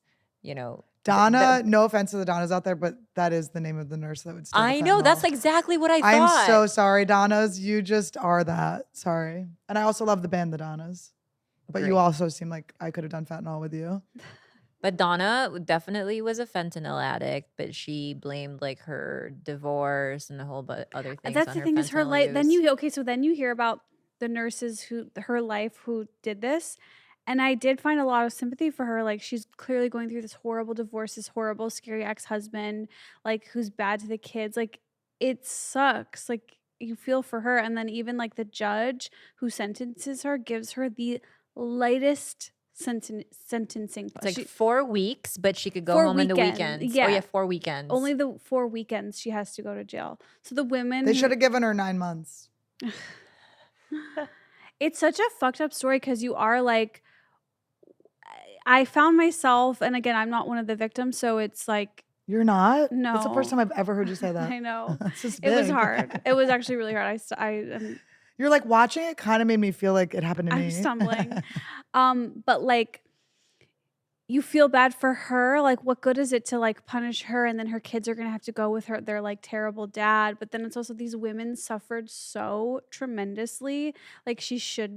Donna, no offense to the Donnas out there, but that is the name of the nurse that would steal the I know, that's fentanyl. exactly what I I'm thought. so sorry, Donnas. You just are that. Sorry. And I also love the band, the Donnas. But you Great. also seem like I could have done fentanyl with you. But Donna definitely was a fentanyl addict, but she blamed like her divorce and a whole other things. that's on the her thing is her fentanyl life. Then use. so then you hear about the nurses her life who did this, and I did find a lot of sympathy for her. Like she's clearly going through this horrible divorce, this horrible, scary ex-husband, like who's bad to the kids. Like it sucks. Like you feel for her, and then even like the judge who sentences her gives her the lightest sentencing. It's like 4 weeks, but she could go home in the weekends. Yeah. Oh yeah, 4 weekends. Only the 4 weekends she has to go to jail. So the women They should have given her 9 months. It's such a fucked up story because you are like, I found myself, and again, I'm not one of the victims, so it's like, You're not? No. That's the first time I've ever heard you say that. I know. That's just It was big. hard. It was actually really hard. You're like, watching it kind of made me feel like it happened to me. I'm stumbling. But like, you feel bad for her. Like, what good is it to like punish her, and then her kids are gonna have to go with her their like terrible dad? But then it's also these women suffered so tremendously. Like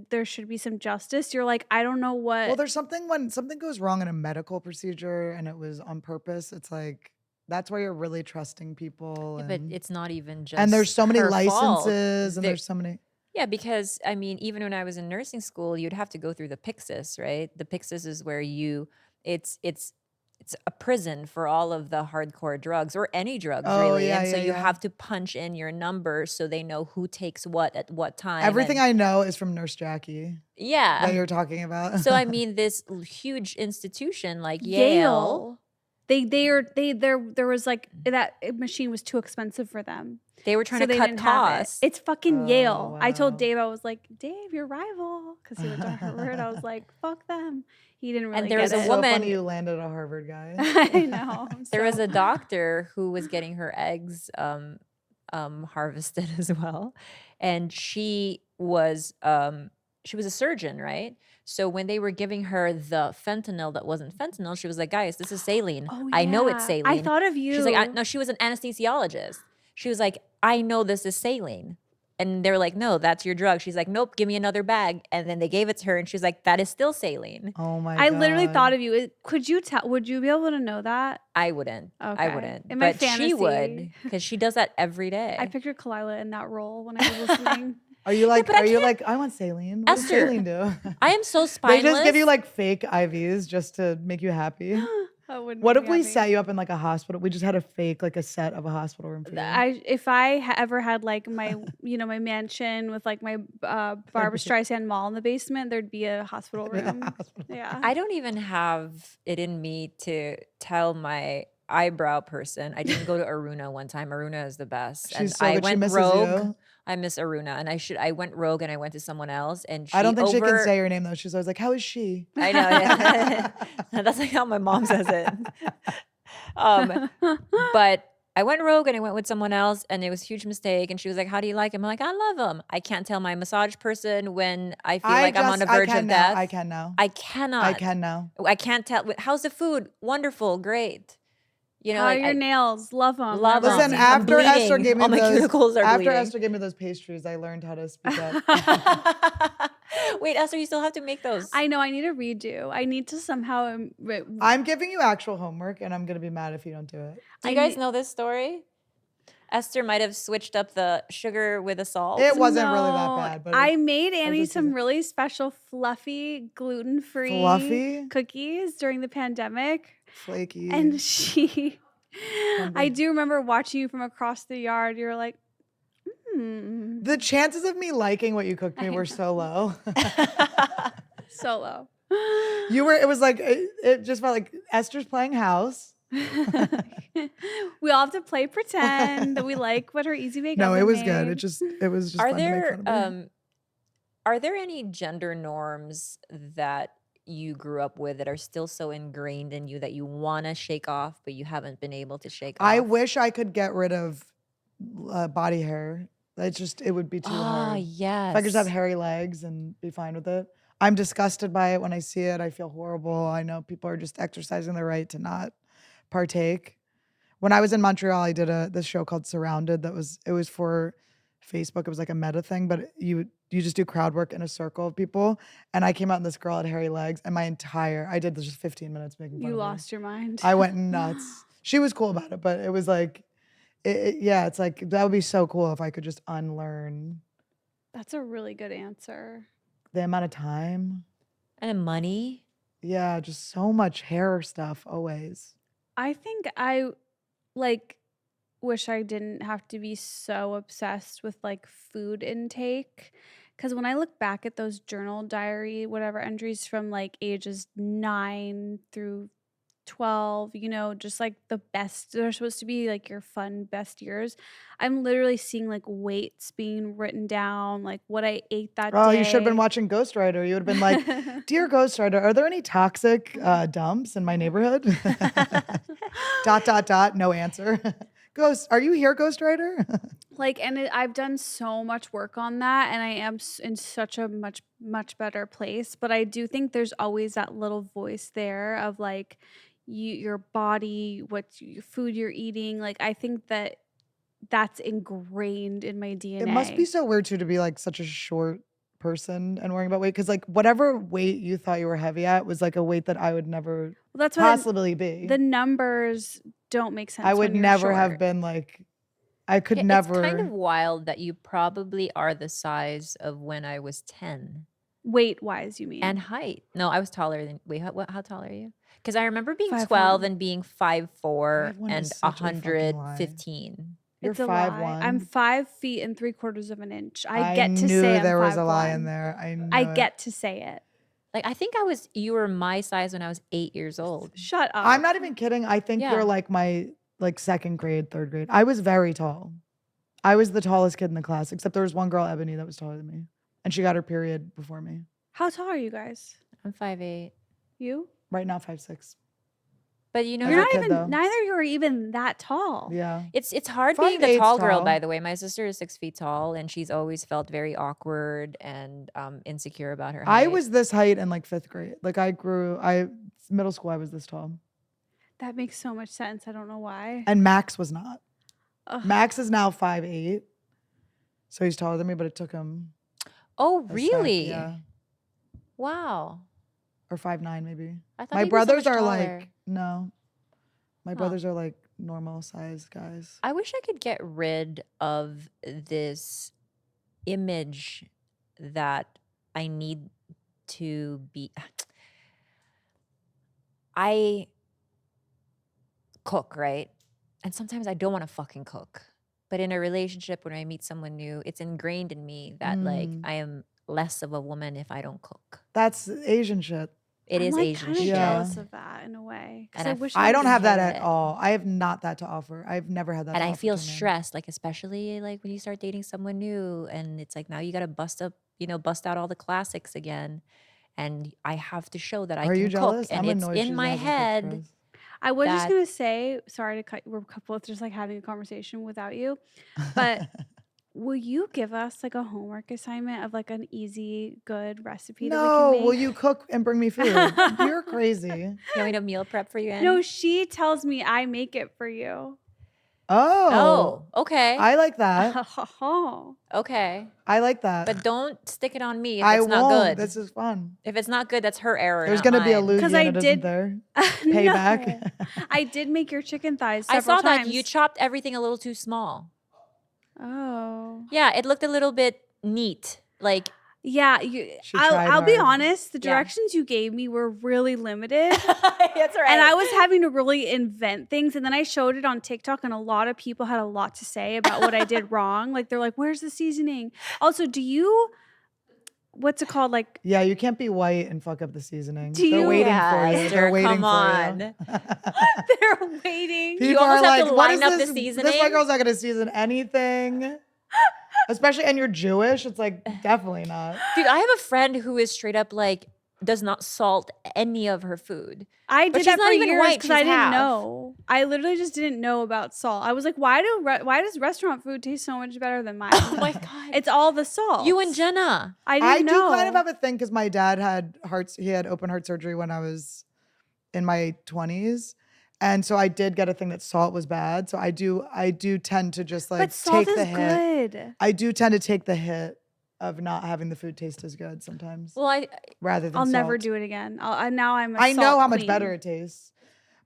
there should be some justice. You're like, I don't know what. Well, there's something when something goes wrong in a medical procedure and it was on purpose. It's like that's where you're really trusting people. Yeah, and, but it's not even just. and there's so many her fault. licenses and there's so many. Yeah, because I mean, even when I was in nursing school, you'd have to go through the Pyxis, right? The Pyxis is where it's a prison for all of the hardcore drugs or any drugs, really. Yeah, and so yeah, you yeah. have to punch in your number so they know who takes what at what time. Everything and, I know is from Nurse Jackie that yeah. you're talking about. So I mean, this huge institution like Yale, there was like that machine was too expensive for them. they were trying So to they cut didn't have it. costs. It's fucking Yale. I told wow. Dave, I was like, Dave, your rival, because he went to Harvard. I was like, fuck them. He didn't really there get was a it. So woman- funny you landed a Harvard guy. I know. There was So- a doctor who was getting her eggs harvested as well, and she was a surgeon, right? So when they were giving her the fentanyl that wasn't fentanyl, she was like, "Guys, this is saline. Oh, I know it's yeah. saline." I thought of you. She's like, "No, she was an anesthesiologist." She was like, "I know this is saline." And they were like, "No, that's your drug." She's like, "Nope, give me another bag." And then they gave it to her, and she was like, "That is still saline." Oh my god. I literally thought of you. Could you tell? Would you be able to know that? I wouldn't. I Okay. wouldn't. In my But she fantasy- would, because she does that every day. I pictured Khalyla in that role when I was listening. Are you like, but I are you can't- like, I want saline? What does Esther, saline do? I am so They spineless. just give you like fake IVs just to make you happy. That wouldn't What make if me we happy. set you up in like a hospital? We just had a fake, like a set of a hospital room for you. If I ever had like my my mansion with like my Barbara Streisand mall in the basement, there'd be a hospital room. Yeah. I don't even have it in me to tell my eyebrow person. I didn't go to Aruna one time. Aruna is the best. She's so good. She went misses rogue. you. I miss Aruna, and I went rogue, and I went to someone else, and I don't think she can say your name though. She's always like, "How is she?" I know. Yeah. That's like how my mom says it. But I went rogue and I went with someone else, and it was a huge mistake. And she was like, "How do you like him?" I'm like, "I love him." I can't tell my massage person when I feel like I'm on the verge of death. I can now. I cannot. I can now. I can't tell. How's the food? Wonderful, great. You know, How are like your nails? Love them. Love 'em. Listen, I'm after Esther bleeding. gave me All my those, cuticles are after bleeding. Esther gave me those pastries, I learned how to speak up. Wait, Esther, you still have to make those. I know. I need a redo. I need to somehow. I'm giving you actual homework, and I'm gonna be mad if you don't do it. Do you guys know this story? Esther might have switched up the sugar with the salt. It wasn't really that bad, but I made Annie just some teasing. really special fluffy gluten-free Fluffy? cookies during the pandemic. Flaky. And she, Crumble. I do remember watching you from across the yard. You were like, The chances of me liking what you cooked me were so low. solo. It was like, it just felt like Esther's playing house. We all have to play pretend that we like what her easy bake No, oven it was made. good. It was just Are fun to make fun of her. are there any gender norms that you grew up with that are still so ingrained in you that you want to shake off, but you haven't been able to shake off? I wish I could get rid of body hair. It would be too hard. Yes. If I could just have hairy legs and be fine with it. I'm disgusted by it when I see it. I feel horrible. I know people are just exercising their right to not partake. When I was in Montreal, I did this show called Surrounded. It was for Facebook. It was like a meta thing, but you just do crowd work in a circle of people. And I came out and this girl had hairy legs, and I did this just 15 minutes making fun You of her. lost your mind. I went nuts. She was cool about it, but it was like, it's like, that would be so cool if I could just unlearn That's a really good answer. the amount of time. And money. Yeah, just so much hair stuff always. I think I wish I didn't have to be so obsessed with like food intake. Because when I look back at those journal diary, whatever entries from like ages 9 through 12, just like the best, they're supposed to be like your fun best years. I'm literally seeing like weights being written down, like what I ate that day. Oh, you should have been watching Ghostwriter. You would have been like, "Dear Ghostwriter, are there any toxic dumps in my neighborhood?" ... No answer. Ghost, are you here, Ghostwriter? I've done so much work on that, and I am in such a much, much better place. But I do think there's always that little voice there of like your body, your food you're eating. Like, I think that's ingrained in my DNA. It must be so weird too to be like such a short person and worrying about weight, because like whatever weight you thought you were heavy at was like a weight that I would never that's possibly be. The numbers don't make sense. I would when you're never short. have been like, I could never. It's kind of wild that you probably are the size of when I was 10. Weight wise, you mean? And height. No, I was taller than. Wait, how tall are you? Because I remember being 5'1". 12 and being 5'4" 5'1" and is such a fucking lie. 115. You're It's a 5'1". lie. I'm 5 feet and 3/4 of an inch. I I get to knew say I'm there was a 5'1". lie in there. I knew I it. get to say it. Like, I think you were my size when I was 8 years old. Shut up. I'm not even kidding. I think Yeah. you're like my second grade, third grade. I was very tall. I was the tallest kid in the class, except there was one girl, Ebony, that was taller than me, and she got her period before me. How tall are you guys? I'm 5'8". You? Right now, 5'6". But you know, As You're a not kid, even. though. Neither of you are even that tall. Yeah. it's hard being the 5'8's tall girl, tall. by the way. My sister is 6 feet tall, and she's always felt very awkward and insecure about her height. I was this height in like 5th grade. Like middle school, I was this tall. That makes so much sense. I don't know why. And Max was not. Ugh. Max is now 5'8". So he's taller than me, but it took him Oh, a sec, really? yeah. Wow. Or 5'9" maybe. I thought My he'd be so brothers much are taller. like, no. My Huh. brothers are like normal size guys. I wish I could get rid of this image that I need to be. I cook, right? And sometimes I don't want to fucking cook. But in a relationship, when I meet someone new, it's ingrained in me that like I am less of a woman if I don't cook. That's Asian shit. It I'm is like Asian kind of shit. jealous of that in a way. 'Cause And I I wish I don't have that hate at it. all. I have not that to offer. I've never had that. And to I offer feel to a man. stressed, like especially like when you start dating someone new, and it's like now you got to bust out all the classics again, and I have to show that I Are can you jealous? cook, and I'm it's annoyed in she's my not gonna cook for head. us. I was just that- gonna say, sorry to cut. We're a couple just like having a conversation without you, but will you give us like a homework assignment of like an easy, good recipe that we No, can make? will you cook and bring me food? You're crazy. You want me to meal prep for you, Annie? No, she tells me I make it for you. Oh, okay. I like that. Okay. I like that. But don't stick it on me if I it's not won't. good. This is fun. If it's not good, that's her error. There's going to be a lose. Julien, isn't there? Payback. No. I did make your chicken thighs I several saw times. that you chopped everything a little too small. Oh. Yeah, it looked a little bit neat. Like, yeah, I'll be honest, the directions you gave me were really limited. that's right. And I was having to really invent things. And then I showed it on TikTok, and a lot of people had a lot to say about what I did wrong. Like, they're like, where's the seasoning? Also, what's it called? Like, yeah, you can't be white and fuck up the seasoning. They're waiting yeah, for you. Esther, They're waiting come for on. you. they're waiting. People You almost are have to like, line up the seasoning. This white girl's not gonna season anything. Especially, and you're Jewish. It's like, definitely not. Dude, I have a friend who is straight up like, does not salt any of her food. I But did she's that not for even years white, because I she's didn't half. know. I literally just didn't know about salt. I was like, why does restaurant food taste so much better than mine? Oh my God. It's all the salt. You and Jenna. I didn't know. do kind of have a thing because my dad had open heart surgery when I was in my 20s. And so I did get a thing that salt was bad. So I do tend to just like but salt take the is hit. good. I do tend to take the hit of not having the food taste as good sometimes. Well, rather than I'll salt. never do it again. Now I'm a I know salt how much queen. better it tastes.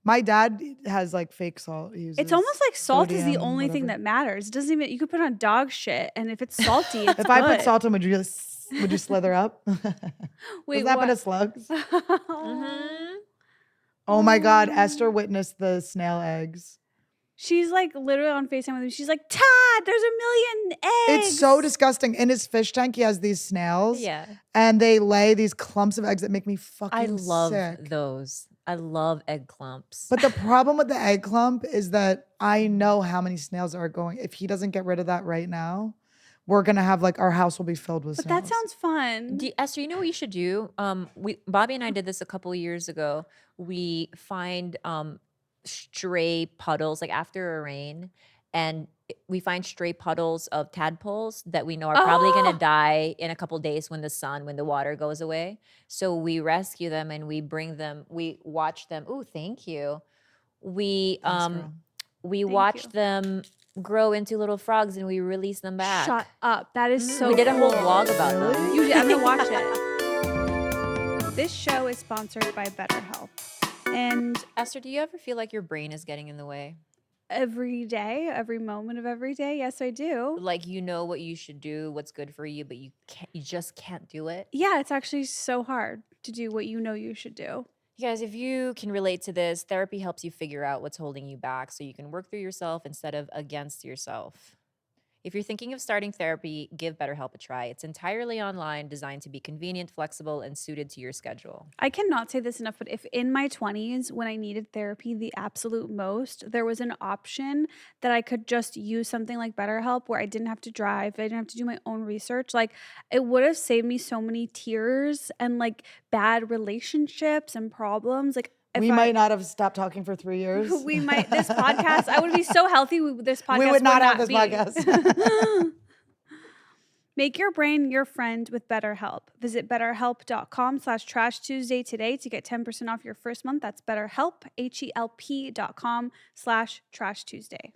My dad has like fake salt. He uses It's almost like salt is the sodium, only thing whatever. that matters. It doesn't even, you could put on dog shit, and if it's salty, it's If good. I put salt in, would you slither up? Wait, Does that happen to what? slugs? mm-hmm. Oh my God, Esther witnessed the snail eggs. She's like literally on FaceTime with me. She's like, Todd, there's 1,000,000 eggs. It's so disgusting. In his fish tank, he has these snails. Yeah. And they lay these clumps of eggs that make me fucking I love sick. those. I love egg clumps. But the problem with the egg clump is that I know how many snails are going. If he doesn't get rid of that right now, we're gonna have like our house will be filled with But snails. that sounds fun. Esther, you know what you should do? Bobby and I did this a couple of years ago. We find stray puddles, like after a rain, and we find stray puddles of tadpoles that we know are probably going to die in a couple days when the water goes away. So we rescue them and we bring them, we watch them. Ooh, thank you. We Thanks, girl. watch them grow into little frogs and we release them back. Shut up. That is so We did a whole cool. vlog about them. You did. I'm going to watch it. This show is sponsored by BetterHelp. And Esther, do you ever feel like your brain is getting in the way? every day, every moment of every day, yes, I do. Like you know what you should do, what's good for you, but you just can't do it. Yeah, it's actually so hard to do what you know you should do. You guys, if you can relate to this, therapy helps you figure out what's holding you back so you can work through yourself instead of against yourself. If you're thinking of starting therapy, give BetterHelp a try. It's entirely online, designed to be convenient, flexible, and suited to your schedule. I cannot say this enough, but if in my 20s, when I needed therapy the absolute most, there was an option that I could just use something like BetterHelp where I didn't have to drive, I didn't have to do my own research. Like, it would have saved me so many tears and like bad relationships and problems. Like, We might not have stopped talking for 3 years. we might, this podcast, I would be so healthy. This podcast We would not have this be. podcast. Make your brain your friend with BetterHelp. Visit betterhelp.com/Trash Tuesday today to get 10% off your first month. That's BetterHelp, HELP.com/Trash Tuesday.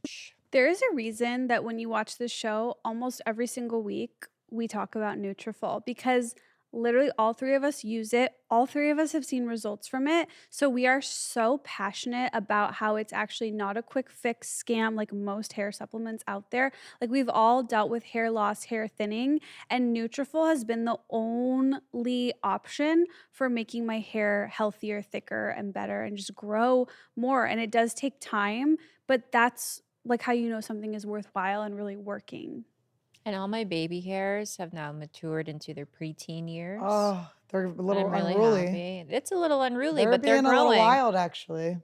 There is a reason that when you watch this show, almost every single week, we talk about Nutrafol because literally all three of us use it. All three of us have seen results from it. So we are so passionate about how it's actually not a quick fix scam like most hair supplements out there. Like, we've all dealt with hair loss, hair thinning, and Nutrafol has been the only option for making my hair healthier, thicker, and better and just grow more. And it does take time, but that's like how you know something is worthwhile and really working. And all my baby hairs have now matured into their preteen years. Oh, they're a And little I'm really unruly. happy. It's a little unruly, They're but they're being a little growing. wild, actually.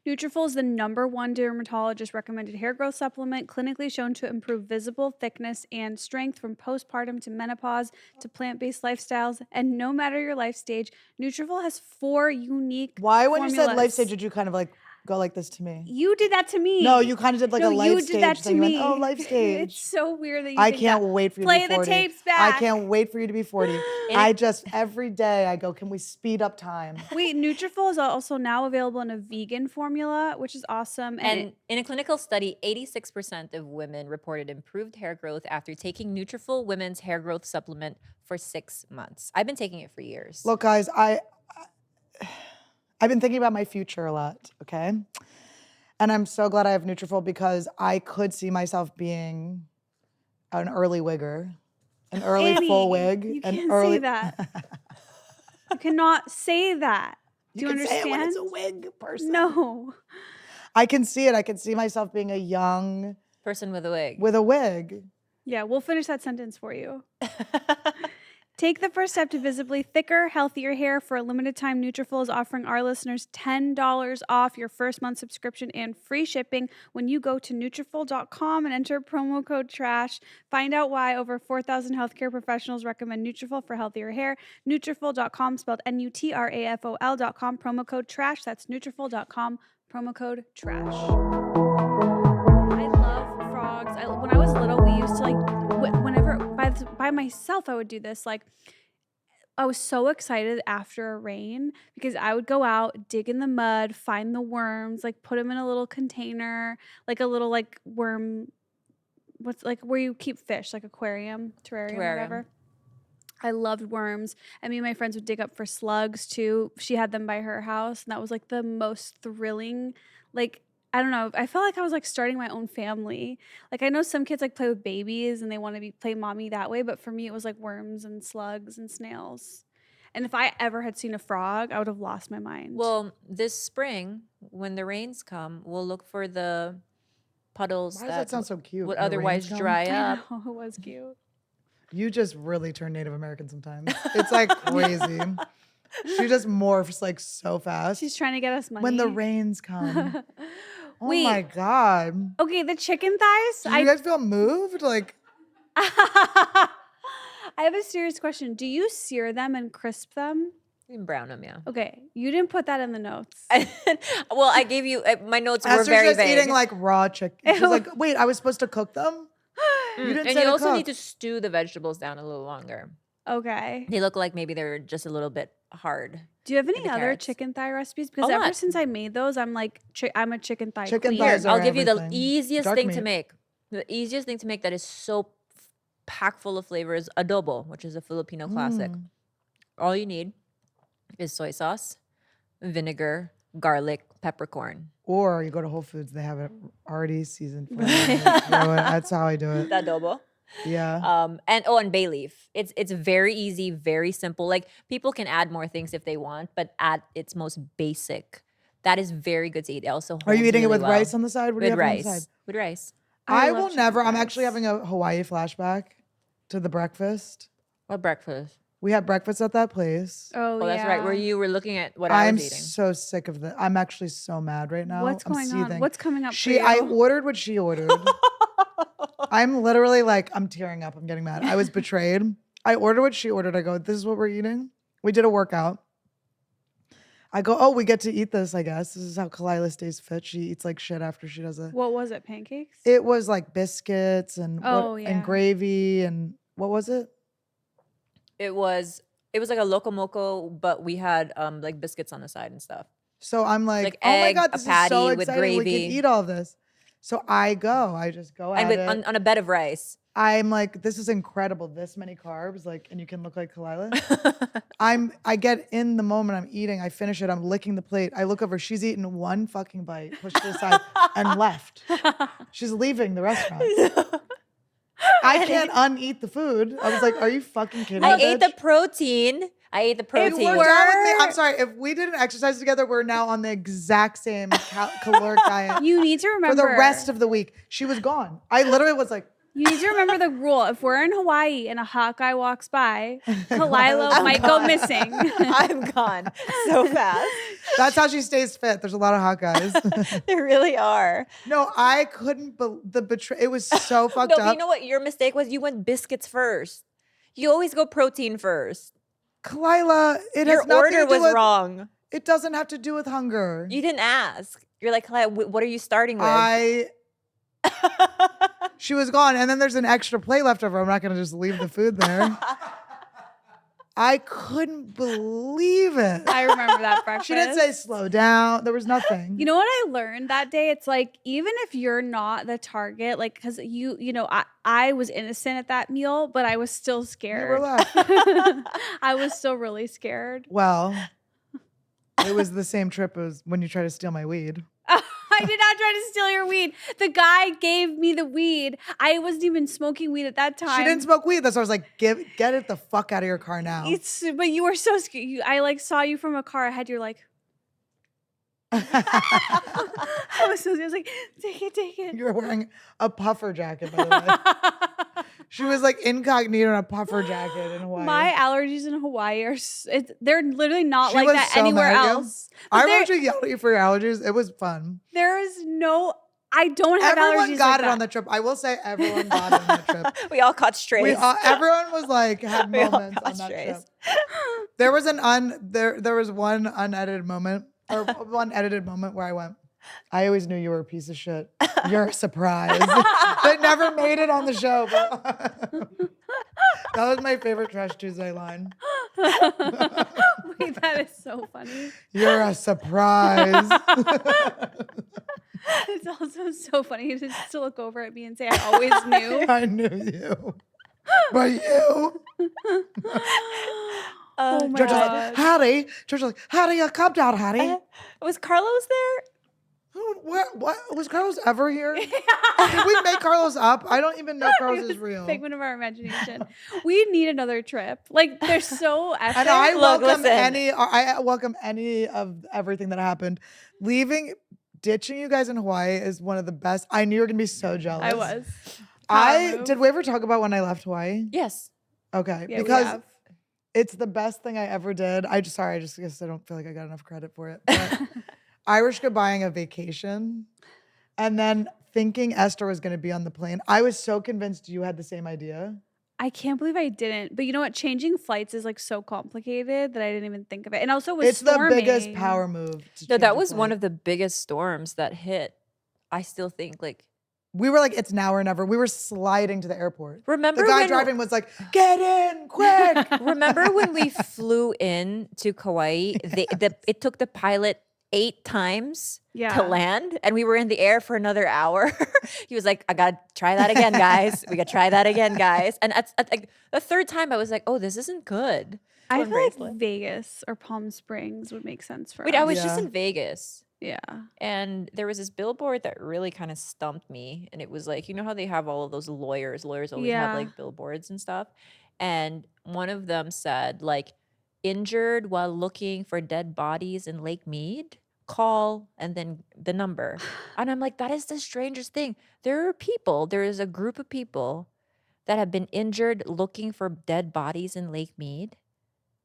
Nutrafol is the #1 dermatologist recommended hair growth supplement, clinically shown to improve visible thickness and strength from postpartum to menopause to plant-based lifestyles. And no matter your life stage, Nutrafol has 4 unique Why, when you said life formulas. stage, did you kind of like go like this to me. You did that to me. No, you kind of did like a life you stage did that to thing. You me. went, oh, life stage. It's so weird that you I think can't that. wait for you Play to be 40. the tapes back. I can't wait for you to be 40. I just, every day I go, can we speed up time? Wait, Nutrafol is also now available in a vegan formula, which is awesome. And in a clinical study, 86% of women reported improved hair growth after taking Nutrafol Women's Hair Growth Supplement for 6 months. I've been taking it for years. Look, guys, I've been thinking about my future a lot, okay? And I'm so glad I have Nutrafol because I could see myself being an early wigger, an early Annie, full wig. You an can't early... say that. You cannot say that. Do you can understand? say it when it's a wig person. No. I can see it. I can see myself being a young Person with a wig. with a wig. Yeah, we'll finish that sentence for you. Take the first step to visibly thicker, healthier hair. For a limited time, Nutrafol is offering our listeners $10 off your first month subscription and free shipping when you go to Nutrafol.com and enter promo code TRASH. Find out why over 4,000 healthcare professionals recommend Nutrafol for healthier hair. Nutrafol.com, spelled Nutrafol.com, promo code TRASH. That's Nutrafol.com, promo code TRASH. I love frogs. When I was little, we used to whenever by myself I would do this. Like, I was so excited after a rain because I would go out, dig in the mud, find the worms, like put them in a little container, like a little like worm, what's like where you keep fish, like aquarium, terrarium, whatever. I loved worms. And me and my friends would dig up for slugs too. She had them by her house, and that was like the most thrilling, like, I don't know. I felt like I was like starting my own family. Like, I know some kids like play with babies and they want to play mommy that way, but for me it was like worms and slugs and snails. And if I ever had seen a frog, I would have lost my mind. Well, this spring, when the rains come, we'll look for the puddles Why does that sound so cute? would when the otherwise rains come? dry I up. know, it was cute. You just really turn Native American sometimes. It's like crazy. She just morphs like so fast. She's trying to get us money. When the rains come. Oh Wait. my God. Okay, the chicken thighs. Do you guys feel moved? Like, I have a serious question. Do you sear them and crisp them? You can brown them, yeah. Okay, you didn't put that in the notes. Well, I gave you my notes were Esther's very just vague. eating like raw chicken. She's like, wait, I was supposed to cook them? You didn't and say you to also cook. need to stew the vegetables down a little longer. Okay. They look like maybe they're just a little bit hard. Do you have any the other carrots. chicken thigh recipes? Because A ever lot. since I made those, I'm like, I'm a chicken thigh Chicken queen. thighs are I'll give you the everything. easiest Dark thing to meat. make. The easiest thing to make that is so packed full of flavors, adobo, which is a Filipino classic. All you need is soy sauce, vinegar, garlic, peppercorn. Or you go to Whole Foods, they have it already seasoned for you. That's how I do it. The adobo. Yeah. And bay leaf. It's very easy, very simple. Like, people can add more things if they want, but at its most basic, that is very good to eat. It also Are you holds eating it really with well. rice on the side? What do you With have on the side? rice. With rice. I love will chicken never. I'm thighs. actually having a Hawaii flashback to the breakfast. What breakfast? We had breakfast at that place. Oh, Oh, that's right. Where yeah. you were looking at what I I'm was eating. so sick of this. I'm actually so mad right now. What's I'm going seething. on? What's coming up for I you? ordered what she ordered. I'm literally like, I'm tearing up. I'm getting mad. I was betrayed. I ordered what she ordered. I go, this is what we're eating. We did a workout. I go, oh, we get to eat this, I guess. This is how Khalyla stays fit. She eats like shit after she does it. What was it? Pancakes? It was like biscuits and yeah. and gravy and what was it? It was like a loco moco, but we had like biscuits on the side and stuff. So I'm like, Like oh my egg, God, a this is so patty with exciting. We gravy. can eat all this. So I just go And at with it. on a bed of rice. I'm like, this is incredible. This many carbs, like, and you can look like Khalyla. I get in the moment I'm eating, I finish it, I'm licking the plate. I look over, she's eaten one fucking bite, pushed it aside, and left. She's leaving the restaurant. I can't uneat the food. I was like, are you fucking kidding me? I ate the bitch? protein. If we're protein. down with me, I'm sorry. If we didn't exercise together, we're now on the exact same caloric diet You need to for remember. the rest of the week. She was gone. I literally was like, You need to remember the rule. If we're in Hawaii and a hot guy walks by, Khalyla might go missing. I'm gone so fast. that's how she stays fit. There's a lot of hot guys. There really are. No, I couldn't. The betray. It was so fucked No, up. but you know what your mistake was? You went biscuits first. You always go protein first. Khalyla, it Your has nothing order to do was with, wrong. It doesn't have to do with hunger. You didn't ask. You're like, Khalyla, what are you starting with? She was gone, and then there's an extra plate left over. I'm not gonna just leave the food there. I couldn't believe it. I remember that breakfast. She didn't say slow down. There was nothing. You know what I learned that day? It's like, even if you're not the target, like, because you know, I was innocent at that meal, but I was still scared. You were left. I was still really scared. Well, it was the same trip as when you tried to steal my weed. I did not try to steal your weed. The guy gave me the weed. I wasn't even smoking weed at that time. She didn't smoke weed. That's why I was like, get it the fuck out of your car now. But you were so scared. I like saw you from a car ahead. You're like, I was like, take it. You were wearing a puffer jacket, by the way. She was like incognito in a puffer jacket in Hawaii. My allergies in Hawaii are, they're literally not She like was that so anywhere mad at you. else. I actually yelled at you for your allergies. It was fun. There is no, I don't have Everyone allergies got like it that. on the trip. I will say everyone got it on that trip. We all caught strays. Everyone was like, had We all moments caught on that strays. trip. There was one unedited moment, or one edited moment where I went, I always knew you were a piece of shit. You're a surprise. That never made it on the show. But that was my favorite Trash Tuesday line. Wait, that is so funny. You're a surprise. It's also so funny just to look over at me and say, I always knew. I knew you. But you. Oh my George was God. like, Hattie. George was like, Hattie, you come down, Hattie. Was Carlos there? What? Was Carlos ever here? Did we make Carlos up? I don't even know Carlos is real. Figment of our imagination. We need another trip. Like, they're so epic. And I welcome listen. I welcome any of everything that happened. Ditching you guys in Hawaii is one of the best. I knew you were gonna be so jealous. I was. Did we ever talk about when I left Hawaii? Yes. Okay, Yeah, we because have. it's the best thing I ever did. I just guess I don't feel like I got enough credit for it. But Irish goodbying a vacation, and then thinking Esther was gonna be on the plane. I was so convinced you had the same idea. I can't believe I didn't. But you know what? Changing flights is like so complicated that I didn't even think of it. And also, it was It's storming. the biggest power move. No, that was one of the biggest storms that hit. I still think like. We were like, it's now or never. We were sliding to the airport. Remember the guy when- driving was like, get in quick. Remember when we flew in to Kauai? It took the pilot 8 times to land, and we were in the air for another hour. He was like, I gotta try that again, guys. We gotta try that again, guys. And at like the third time, I was like, oh, this isn't good. I Torn feel like bracelet. Vegas or Palm Springs would make sense for Wait, us. I was just Yeah. in Vegas. Yeah. And there was this billboard that really kind of stumped me. And it was like, you know how they have all of those lawyers? Lawyers always have Yeah. like billboards and stuff. And one of them said, like, injured while looking for dead bodies in Lake Mead, call and then the number. And I'm like, that is the strangest thing. There is a group of people that have been injured looking for dead bodies in Lake Mead.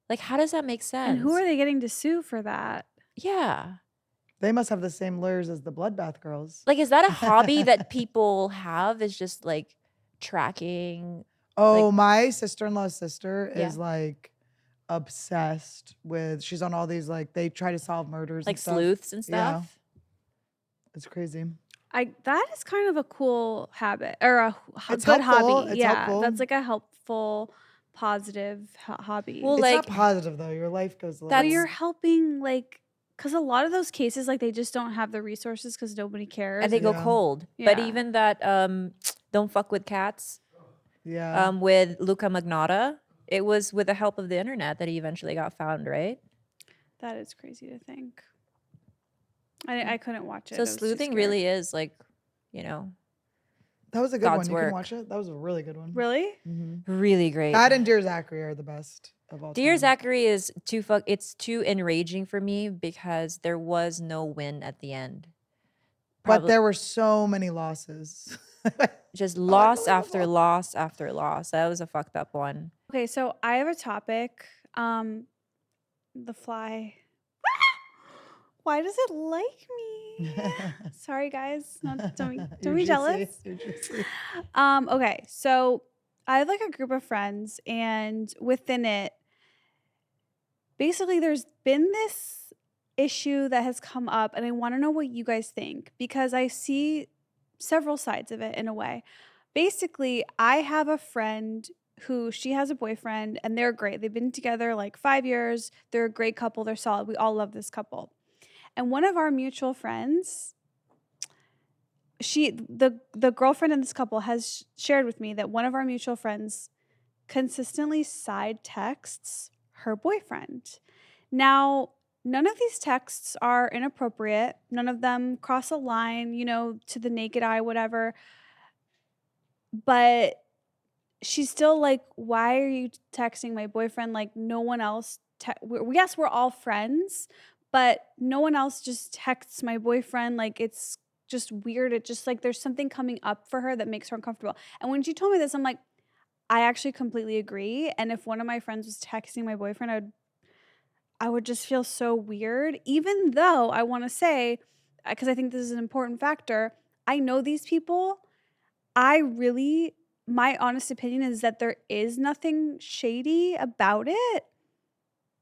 Like, how does that make sense? And who are they getting to sue for that? Yeah. They must have the same lawyers as the Bloodbath girls. Like, is that a hobby that people have? Is just like tracking? Oh, like- my sister-in-law's sister Yeah. is like obsessed with, she's on all these, like, they try to solve murders Like and stuff. sleuths and Yeah. stuff. It's crazy. That is kind of a cool habit or a It's good helpful. hobby. It's yeah, helpful. that's like a helpful, positive hobby. Well, It's like- not positive though. Your life goes a that little- you're helping, like, because a lot of those cases, like, they just don't have the resources because nobody cares. And they go Yeah. cold. But Yeah. even that Don't Fuck with Cats Yeah. with Luca Magnotta, it was with the help of the internet that he eventually got found, right? That is crazy to think. I couldn't watch it. So I was too sleuthing scared. really is like, you know, That was a good God's one. You can work. watch it. That was a really good one. Really? Mhm. really great. That and Dear Zachary are the best of all Dear time. Zachary is it's too enraging for me because there was no win at the end. But there were so many losses. Just I loss believe after it. loss after loss. That was a fucked up one. Okay, so I have a topic. The fly. Why does it like me? Sorry, guys. Don't You're be juicy. jealous. You're juicy. Okay, so I have like a group of friends, and within it, basically there's been this issue that has come up, and I want to know what you guys think because I see several sides of it in a way. Basically, I have a friend who she has a boyfriend and they're great. They've been together like 5 years. They're a great couple. They're solid. We all love this couple. And one of our mutual friends, the girlfriend in this couple has shared with me that one of our mutual friends consistently side texts her boyfriend. Now, none of these texts are inappropriate. None of them cross a line, to the naked eye, whatever. But she's still like, why are you texting my boyfriend? Like, no one else, yes, we're all friends, but no one else just texts my boyfriend. Like, it's just weird. It just like, there's something coming up for her that makes her uncomfortable. And when she told me this, I'm like, I actually completely agree. And if one of my friends was texting my boyfriend, I would just feel so weird, even though I want to say, because I think this is an important factor, I know these people. My honest opinion is that there is nothing shady about it,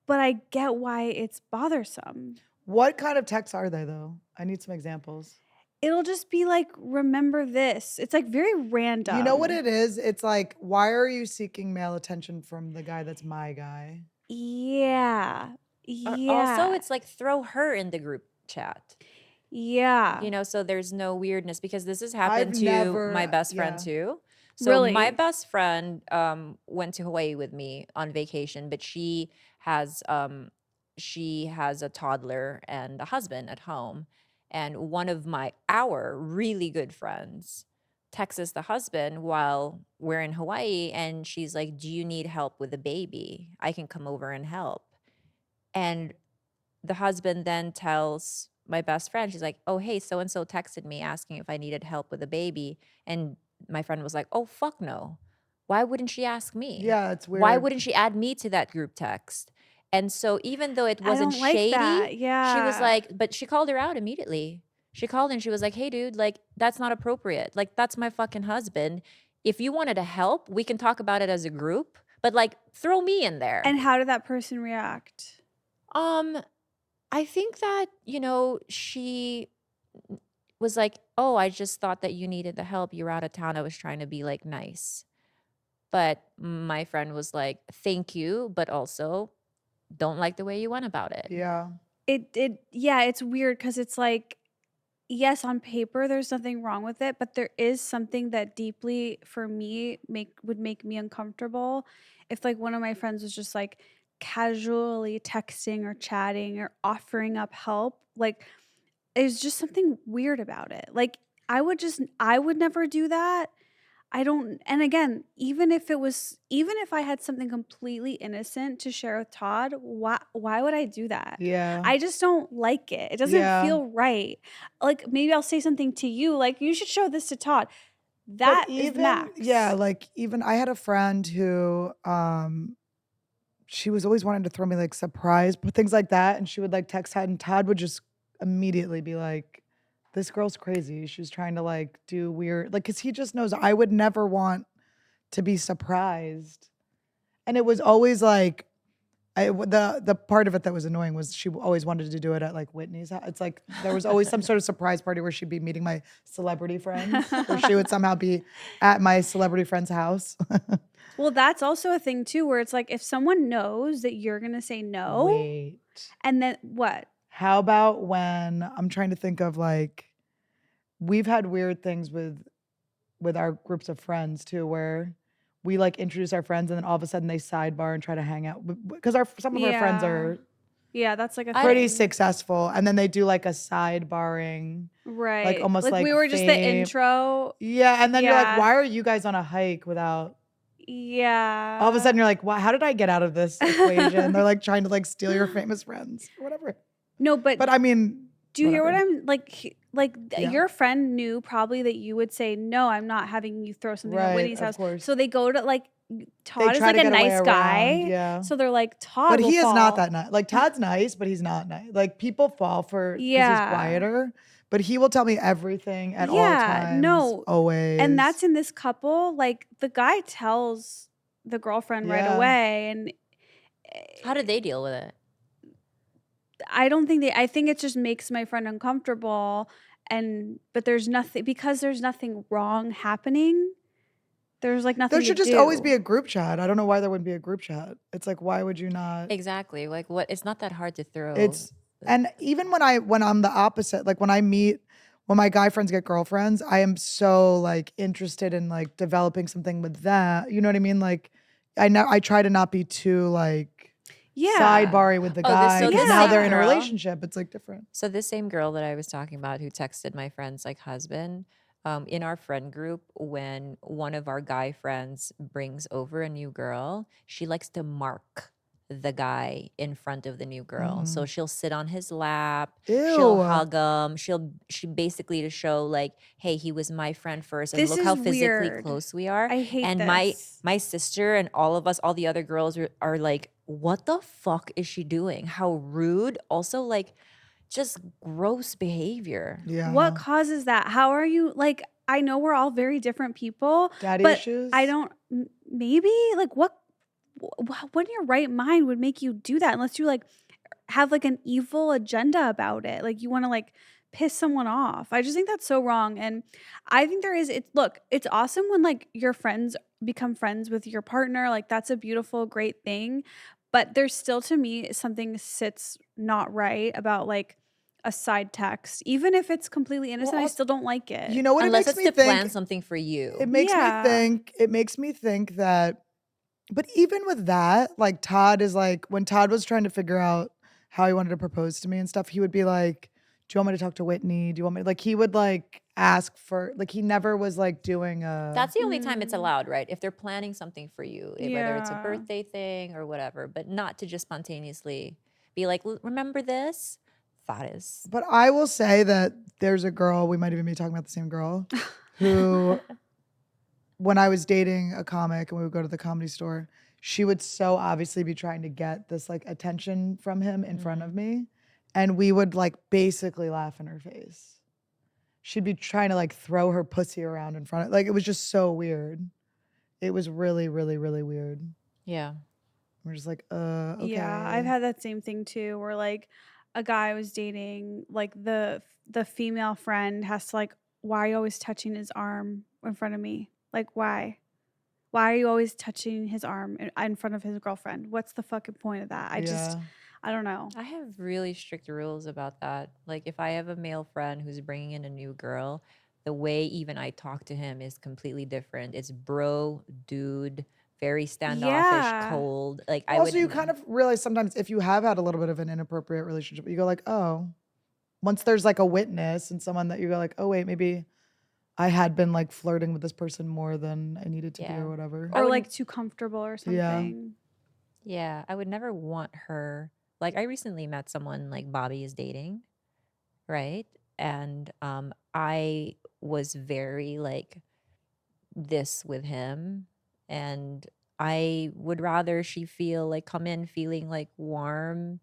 but I get why it's bothersome. What kind of texts are they, though? I need some examples. It'll just be like, remember this. It's like very random. You know what it is? It's like, why are you seeking male attention from the guy that's my guy? Yeah. Also, it's like throw her in the group chat. Yeah. So there's no weirdness because this has happened my best friend too. So Really? my best friend went to Hawaii with me on vacation, but she has a toddler and a husband at home. And one of our really good friends texts the husband while we're in Hawaii, and she's like, "Do you need help with the baby? I can come over and help." And the husband then tells my best friend, she's like, "Oh, hey, so-and-so texted me asking if I needed help with a baby." And my friend was like, "Oh, fuck no. Why wouldn't she ask me? Yeah, it's weird. Why wouldn't she add me to that group text?" And so even though it wasn't shady, she was like, but she called her out immediately. She called and she was like, "Hey, dude, like, that's not appropriate. Like, that's my fucking husband. If you wanted to help, we can talk about it as a group, but like, throw me in there." And how did that person react? I think that, she was like, "Oh, I just thought that you needed the help. You were out of town. I was trying to be like nice." But my friend was like, "Thank you, but also don't like the way you went about it." Yeah. It's weird because it's like, yes, on paper there's nothing wrong with it, but there is something that deeply for me would make me uncomfortable if like one of my friends was just like casually texting or chatting or offering up help. Like, there's just something weird about it. Like, I would never do that. And again, even if I had something completely innocent to share with Todd, why would I do that? Yeah. I just don't like it. It doesn't feel right. Like, maybe I'll say something to you, like, you should show this to Todd. That is the max. Yeah, like even I had a friend who she was always wanting to throw me like surprise, but things like that. And she would like text Todd and Todd would just immediately be like, "This girl's crazy. She's trying to like do weird," like, cause he just knows I would never want to be surprised. And it was always like, the part of it that was annoying was she always wanted to do it at like Whitney's house. It's like there was always some sort of surprise party where she'd be meeting my celebrity friends, or she would somehow be at my celebrity friend's house. Well, that's also a thing too, where it's like if someone knows that you're gonna say no, Wait. and then what? How about when I'm trying to think of like, we've had weird things with our groups of friends too, where we like introduce our friends and then all of a sudden they sidebar and try to hang out because some of our friends are that's like a pretty thing. successful, and then they do like a sidebarring, Right? like almost like we were just the fame. intro. Yeah, and then you're like, Yeah. why are you guys on a hike without? Yeah. All of a sudden you're like, wow, how did I get out of this equation? They're like trying to like steal your famous friends or whatever. No, but I mean, do you hear what whatever. I'm like? Yeah. Your friend knew probably that you would say no. I'm not having you throw something at Right, Whitney's of house. course. So they go to like Todd They is try like to a get away nice guy. around, yeah. So they're like, Todd, But he is not fall. that nice. Like Todd's nice, but he's not nice. Like people fall for because Yeah. he's quieter, but he will tell me everything at all times. No, always. and that's in this couple. Like the guy tells the girlfriend right Yeah. away, and How did they deal with it? I don't think I think it just makes my friend uncomfortable. But there's nothing, because there's nothing wrong happening. There's like nothing There to should just always be do. a group chat. I don't know why there wouldn't be a group chat. It's like, why would you not? Exactly. Like what? It's not that hard to throw. It's and even when I'm the opposite, like when my guy friends get girlfriends, I am so like interested in like developing something with that. You know what I mean? Like I try to not be too like Yeah. sidebar-y with the Oh, this- guy so because this now same they're in a girl- relationship. It's like different. So this same girl that I was talking about who texted my friend's like husband, in our friend group, when one of our guy friends brings over a new girl, she likes to mark the guy in front of the new girl. So she'll sit on his lap, she'll Ew. hug him, she basically to show like, hey, he was my friend first, and This look how is physically weird. close we are. I hate and this. my sister and all of us, all the other girls are like, what the fuck is she doing? How rude. Also, like, just gross behavior. Yeah. What causes that? How are you, like, I know we're all very different people, Daddy but issues? I don't, maybe, like, what in your right mind would make you do that, unless you like have like an evil agenda about it, like you want to like piss someone off. I just think that's so wrong. And I think it's awesome when like your friends become friends with your partner, like that's a beautiful, great thing, but there's still, to me, something sits not right about like a side text, even if it's completely innocent. I also- still don't like it. You know what Unless it makes it's me to think? plan something for you. It makes Yeah. me think that, but even with that, like Todd is like, when Todd was trying to figure out how he wanted to propose to me and stuff, he would be like, do you want me to talk to Whitney? Do you want me, like, he would like ask for, like, he never was like doing a, That's the only time it's allowed, right? If they're planning something for you, whether it's a Yeah. birthday thing or whatever, but not to just spontaneously be like, remember this? That is. but I will say that there's a girl, we might even be talking about the same girl, who, when I was dating a comic and we would go to the Comedy Store, she would so obviously be trying to get this like attention from him in front of me. And we would like basically laugh in her face. She'd be trying to like throw her pussy around in front of, like, it was just so weird. It was really, really, really weird. Yeah. We're just like, okay. Yeah, I've had that same thing too, where like a guy I was dating, like the female friend has to like, why are you always touching his arm in front of me? Like, why? Why are you always touching his arm in front of his girlfriend? What's the fucking point of that? I don't know. I have really strict rules about that. Like, if I have a male friend who's bringing in a new girl, the way even I talk to him is completely different. It's bro, dude, very standoffish, Yeah. cold. Like, I Also, would. you kind of realize sometimes if you have had a little bit of an inappropriate relationship, you go like, oh, once there's like a witness and someone that you go like, oh wait, maybe I had been like flirting with this person more than I needed to be Yeah. or whatever. I Or would- like too comfortable or something. Yeah, I would never want her. Like, I recently met someone like Bobby is dating, right? And I was very like this with him, and I would rather she feel like come in feeling like warm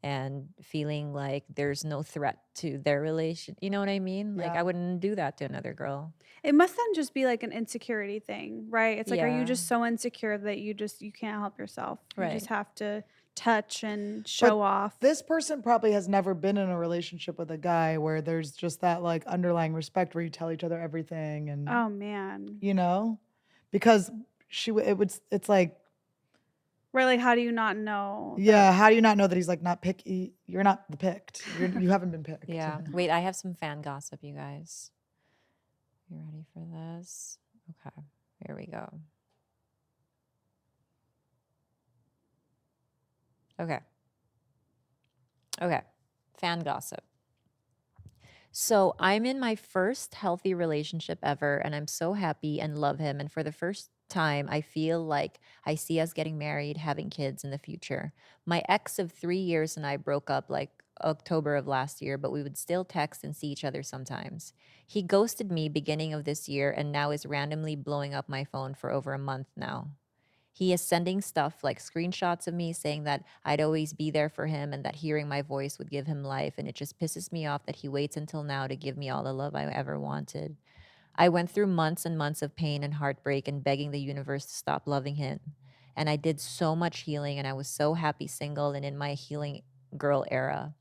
and feeling like there's no threat to their relation. You know what I mean? Like, Yeah. I wouldn't do that to another girl. It must then just be like an insecurity thing, right? It's like, are you Yeah. just so insecure that you can't help yourself? You just Right. have to touch and show off. This person probably has never been in a relationship with a guy where there's just that like underlying respect where you tell each other everything and Oh man. you know, because it's like, Right, like how do you not know? yeah, how do you not know that he's like not picky? You're not the picked. You haven't been picked. Yeah. Wait, I have some fan gossip, you guys. You ready for this? Okay, here we go. Okay. Okay. Fan gossip. So I'm in my first healthy relationship ever, and I'm so happy and love him. And for the first time, I feel like I see us getting married, having kids in the future. My ex of 3 years and I broke up like October of last year, but we would still text and see each other sometimes. He ghosted me beginning of this year and now is randomly blowing up my phone for over a month now. He is sending stuff like screenshots of me saying that I'd always be there for him and that hearing my voice would give him life. And it just pisses me off that he waits until now to give me all the love I ever wanted. I went through months and months of pain and heartbreak and begging the universe to stop loving him. And I did so much healing and I was so happy single and in my healing girl era.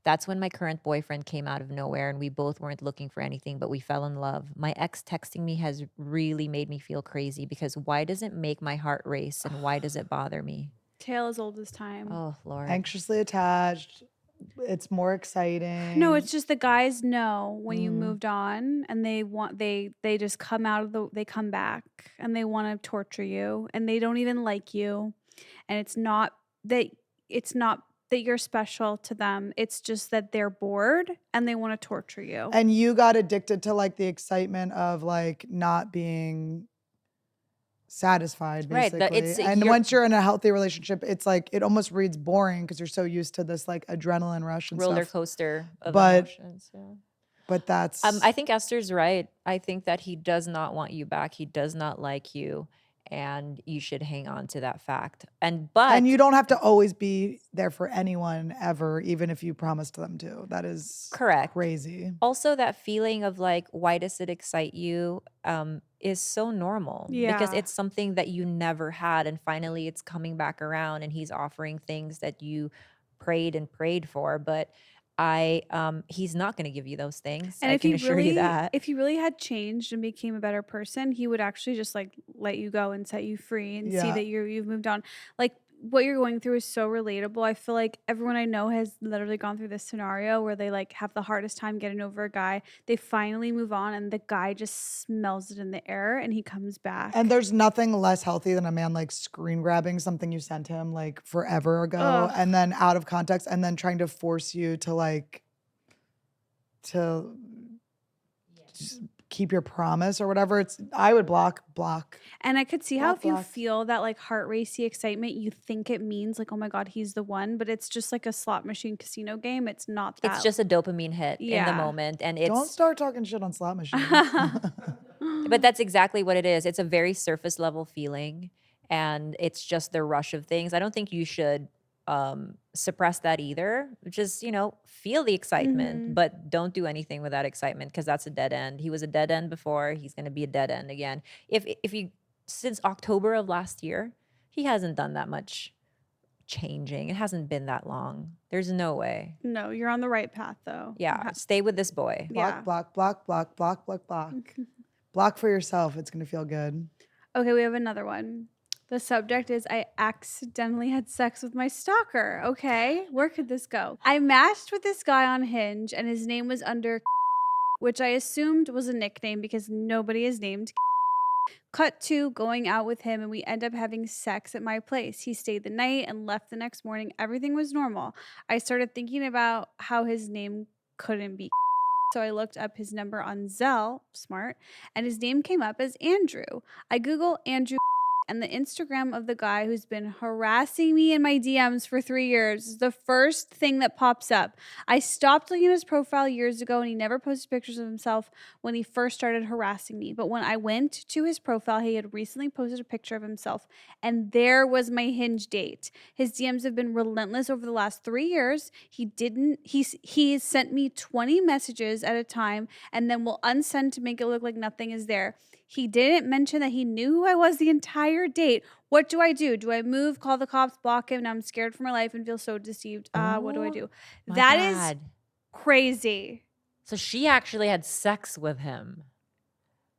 That's when my current boyfriend came out of nowhere and we both weren't looking for anything, but we fell in love. My ex texting me has really made me feel crazy because why does it make my heart race and why does it bother me? Tale as old as time. Oh, Lord. Anxiously attached. It's more exciting. No, it's just the guys know when you moved on and they just come out of they come back and they want to torture you and they don't even like you. And it's not that you're special to them. It's just that they're bored and they want to torture you. And you got addicted to like the excitement of like not being satisfied, Right, basically. And once you're in a healthy relationship, it's like it almost reads boring because you're so used to this like adrenaline rush and roller stuff. coaster of But- emotions. Yeah. But that's I think Esther's right. I think that he does not want you back. He does not like you, and you should hang on to that fact. And you don't have to always be there for anyone ever, even if you promised them to. That is correct. crazy. Also, that feeling of like, why does it excite you? Is so normal because Yeah. it's something that you never had, and finally, it's coming back around, and he's offering things that you prayed and prayed for, but. He's not going to give you those things. And I if can he assure really, you that. if he really had changed and became a better person, he would actually just like let you go and set you free and see Yeah. that you've moved on. Like what you're going through is so relatable. I feel like everyone I know has literally gone through this scenario where they like have the hardest time getting over a guy. They finally move on and the guy just smells it in the air and he comes back. And there's nothing less healthy than a man like screen grabbing something you sent him like forever ago Ugh. and then out of context and then trying to force you to like just keep your promise or whatever. I would block. And I could see how Block, if you block. feel that like heart racy excitement, you think it means like, oh my God, he's the one, but it's just like a slot machine casino game. It's not that. It's just a dopamine hit in the Yeah. moment, and Don't it's. start talking shit on slot machines. But that's exactly what it is. It's a very surface level feeling, and it's just the rush of things. I don't think you should suppress that either. Just feel the excitement, but don't do anything with that excitement because that's a dead end. He was a dead end before. He's going to be a dead end again. If you since October of last year, he hasn't done that much changing. It hasn't been that long. There's no way. No, you're on the right path though. Yeah, stay with this boy. Yeah. Block. Block for yourself. It's gonna feel good. Okay, we have another one. The subject is I accidentally had sex with my stalker. Okay, where could this go? I matched with this guy on Hinge and his name was under which I assumed was a nickname because nobody is named. Cut to going out with him and we end up having sex at my place. He stayed the night and left the next morning. Everything was normal. I started thinking about how his name couldn't be. So I looked up his number on Zelle, smart, and his name came up as Andrew. I Google Andrew and the Instagram of the guy who's been harassing me in my DMs for 3 years is the first thing that pops up. I stopped looking at his profile years ago and he never posted pictures of himself when he first started harassing me. But when I went to his profile, he had recently posted a picture of himself and there was my Hinge date. His DMs have been relentless over the last 3 years. He sent me 20 messages at a time and then will unsend to make it look like nothing is there. He didn't mention that he knew who I was the entire date. What do I do? Do I move, call the cops, block him? Now I'm scared for my life and feel so deceived. What do I do? My That is God. crazy. So she actually had sex with him.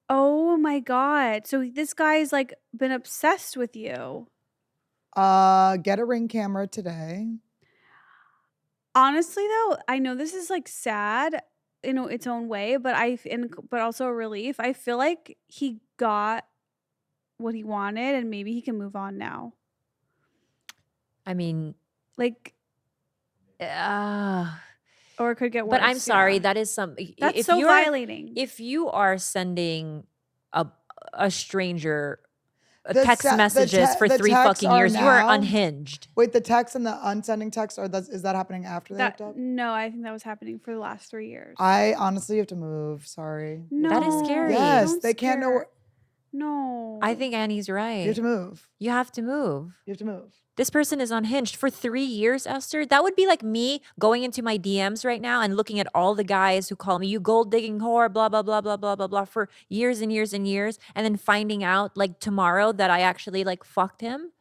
Oh my God. So this guy's like been obsessed with you. Get a Ring camera today. Honestly though, I know this is like sad in its own way, but but also a relief. I feel like he got what he wanted and maybe he can move on now. I mean, Like, or it could get worse. but I'm sorry. yeah. That is That's if so you're, violating. If you are sending a stranger The text te- messages the for te- 3 the texts fucking are years, you are now- unhinged. Wait, the text and the unsending text, is that happening after they hooked up? No, I think that was happening for the last 3 years. I honestly have to move. Sorry. No, That is scary. Yes, don't they can't know. scare- No. I think Annie's right. You have to move. You have to move. You have to move. This person is unhinged for 3 years, Esther. That would be like me going into my DMs right now and looking at all the guys who call me, you gold digging whore, blah, blah, blah, blah, blah, blah, blah, for years and years and years. And then finding out like tomorrow that I actually like fucked him.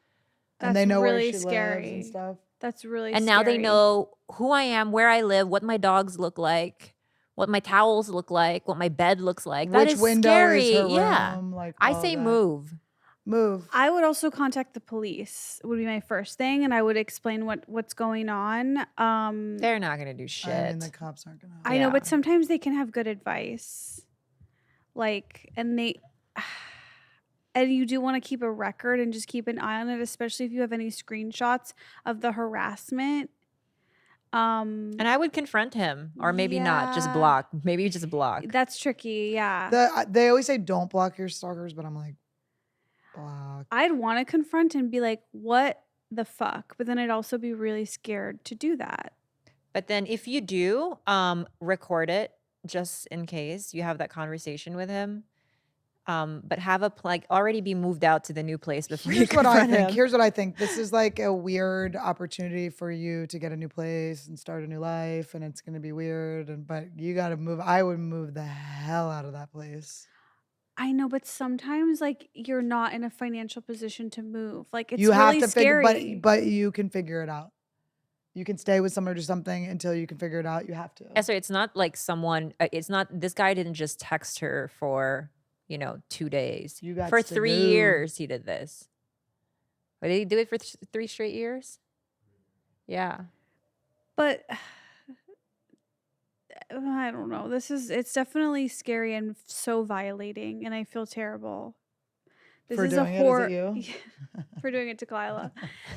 And they That's know really where she lives scary. and stuff. That's really And scary. now they know who I am, where I live, what my dogs look like, what my towels look like, what my bed looks like. That Which is window scary. is her Yeah. room? Like I all say that. move. Move. I would also contact the police would be my first thing, and I would explain what's going on. They're not going to do shit. I mean, the cops aren't gonna. I know, Yeah. but sometimes they can have good advice. Like, and you do want to keep a record and just keep an eye on it, especially if you have any screenshots of the harassment. And I would confront him, or maybe not, just Yeah. block. Maybe just block. That's tricky, yeah. They always say don't block your stalkers, but I'm like, block. I'd want to confront and be like, what the fuck? But then I'd also be really scared to do that. But then if you do, record it just in case you have that conversation with him. But have already be moved out to the new place before you Here's what I confront think. him. Here's what I think. This is like a weird opportunity for you to get a new place and start a new life, and it's gonna be weird. But you gotta move. I would move the hell out of that place. I know, but sometimes like you're not in a financial position to move. Like it's You have really to scary. figure, but you can figure it out. You can stay with someone or something until you can figure it out. You have to. So it's not like someone. It's not. This guy didn't just text her for 2 days. You got for to 3 move. years he did this. But did he do it for 3 straight years? Yeah. But I don't know. It's definitely scary and so violating, and I feel terrible. This For is doing a it? Is it horror you? for doing it to Khalyla.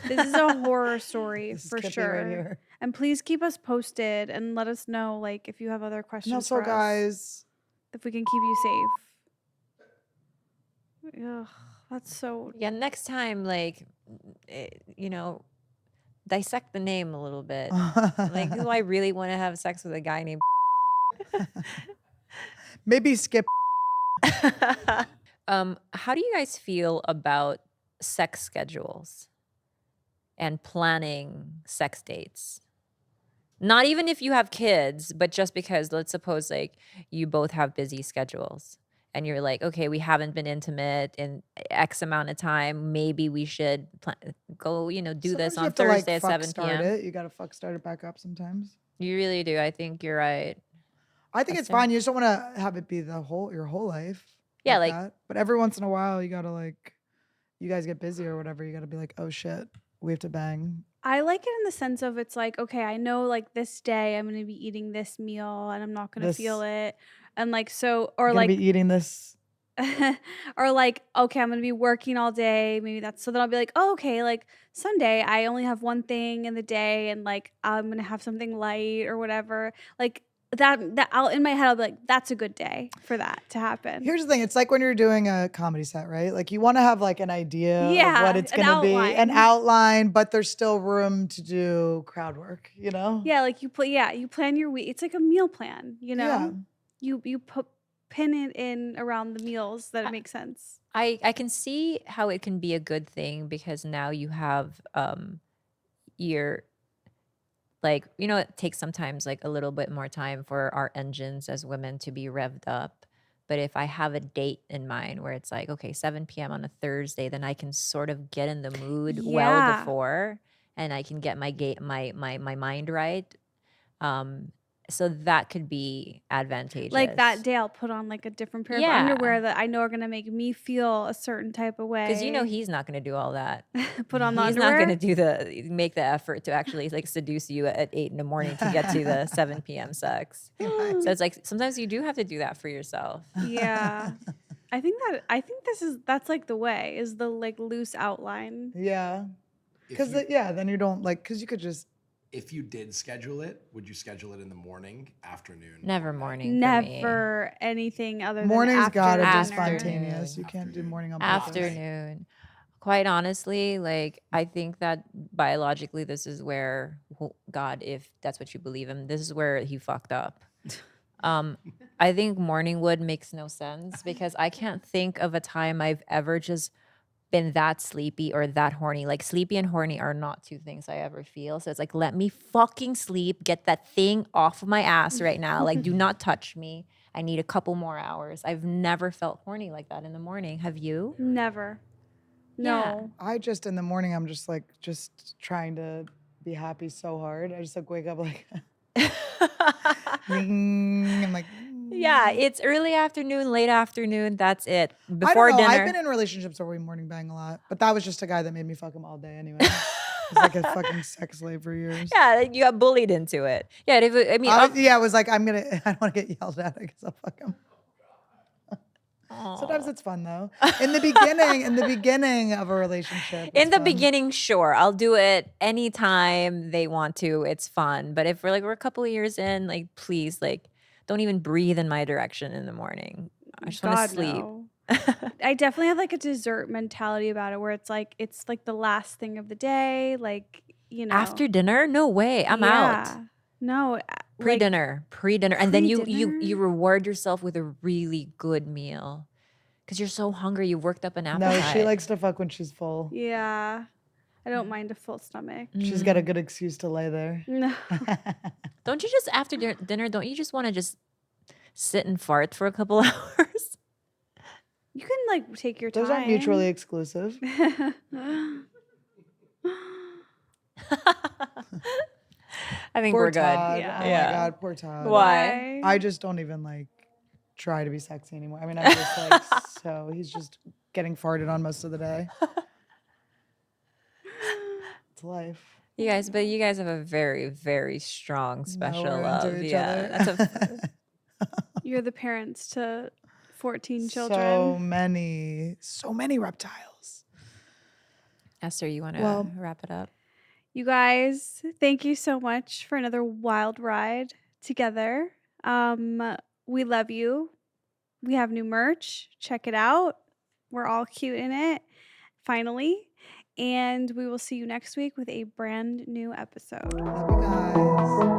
This is a horror story This is for Kippy sure. right here. And please keep us posted and let us know like if you have other questions And also, for us, guys, if we can keep you safe. Ugh, that's so. Yeah. Next time, dissect the name a little bit. Like, do I really want to have sex with a guy named? maybe skip. How do you guys feel about sex schedules and planning sex dates? Not even if you have kids, but just because, let's suppose like you both have busy schedules and you're like, okay, we haven't been intimate in X amount of time. Maybe we should go, do Sometimes this you on have to, like, Thursday at fuck 7 start p.m. it. You gotta fuck start it back up sometimes. You really do. I think you're right. I think it's Esther? fine. You just don't want to have it be your whole life. Yeah, that. But every once in a while, you gotta you guys get busy or whatever. You gotta be like, oh shit, we have to bang. I like it in the sense of it's like, okay, I know like this day I'm going to be eating this meal and I'm not going to feel it. And like, so, or You're like, gonna be eating this. or like, okay, I'm going to be working all day. Maybe so then I'll be like, oh, okay, like Sunday, I only have one thing in the day and like, I'm going to have something light or whatever. Like that I'll in my head, I'll be like, that's a good day for that to happen. Here's the thing. It's like when you're doing a comedy set, right? Like you want to have like an idea of what it's an gonna be, an outline. outline, but there's still room to do crowd work. Yeah, like you plan your week. It's like a meal plan, Yeah. You pin it in around the meals that it makes sense. I can see how it can be a good thing because now you have your it takes sometimes like a little bit more time for our engines as women to be revved up. But if I have a date in mind where it's like, okay, 7 p.m. on a Thursday, then I can sort of get in the mood well Yeah. before and I can get my mind right. So that could be advantageous. Like that day, I'll put on like a different pair of underwear that I know are gonna make me feel a certain type of way. Because he's not going to do all that. Put on the He's underwear. not going to make the effort to actually like seduce you at 8 in the morning to get to the 7 p.m. sex. So it's like sometimes you do have to do that for yourself. Yeah, I think that's like the way is the like loose outline. Yeah. Because then you don't because you could just. If you did schedule it, would you schedule it in the morning, afternoon? Never morning. Never anything other than Morning's after gotta be dinner. spontaneous. You can't do morning on purpose. Afternoon. Quite honestly, like I think that biologically, this is where God, if that's what you believe in, this is where he fucked up. I think morning wood makes no sense because I can't think of a time I've ever just been that sleepy or that horny. Like sleepy and horny are not two things I ever feel. So it's like, let me fucking sleep, get that thing off of my ass right now. Like, do not touch me. I need a couple more hours. I've never felt horny like that in the morning. Have you? Never. No. I in the morning, I'm just trying to be happy so hard. I just like wake up like, ding. I'm like, Yeah, it's early afternoon, late afternoon. That's it. I Before don't know. dinner. I've been in relationships where we morning bang a lot, but that was just a guy that made me fuck him all day anyway. He's like a fucking sex slave for years. Yeah, you got bullied into it. Yeah, I mean, Yeah, I was like, I don't want to get yelled at because I'll fuck him. Sometimes it's fun though. In the beginning of a relationship. in it's the fun. beginning, sure, I'll do it anytime they want to. It's fun. But if we're a couple of years in, like, please, like, don't even breathe in my direction in the morning. I just want to God, sleep. no. I definitely have like a dessert mentality about it where it's like the last thing of the day, like, you know. After dinner? No way. I'm out. Yeah. No. Pre-dinner, and then you Pre-dinner? reward yourself with a really good meal because you're so hungry. You worked up an appetite. No, she likes to fuck when she's full. Yeah. I don't mind a full stomach. She's got a good excuse to lay there. No. Don't you just after dinner? Don't you just want to just sit and fart for a couple hours? You can like take your time. Those aren't mutually exclusive. I think Poor we're good. Todd. Yeah. Oh Yeah. my God, poor Todd. Why? I just don't even like try to be sexy anymore. I mean, I'm just like, so he's just getting farted on most of the day. It's life. You guys have a very, very strong special we're into love. each Yeah, other. that's You're the parents to 14 children. So many reptiles. Esther. You want to Well- wrap it up? You guys, thank you so much for another wild ride together. We love you. We have new merch. Check it out. We're all cute in it, finally. And we will see you next week with a brand new episode. Love you guys.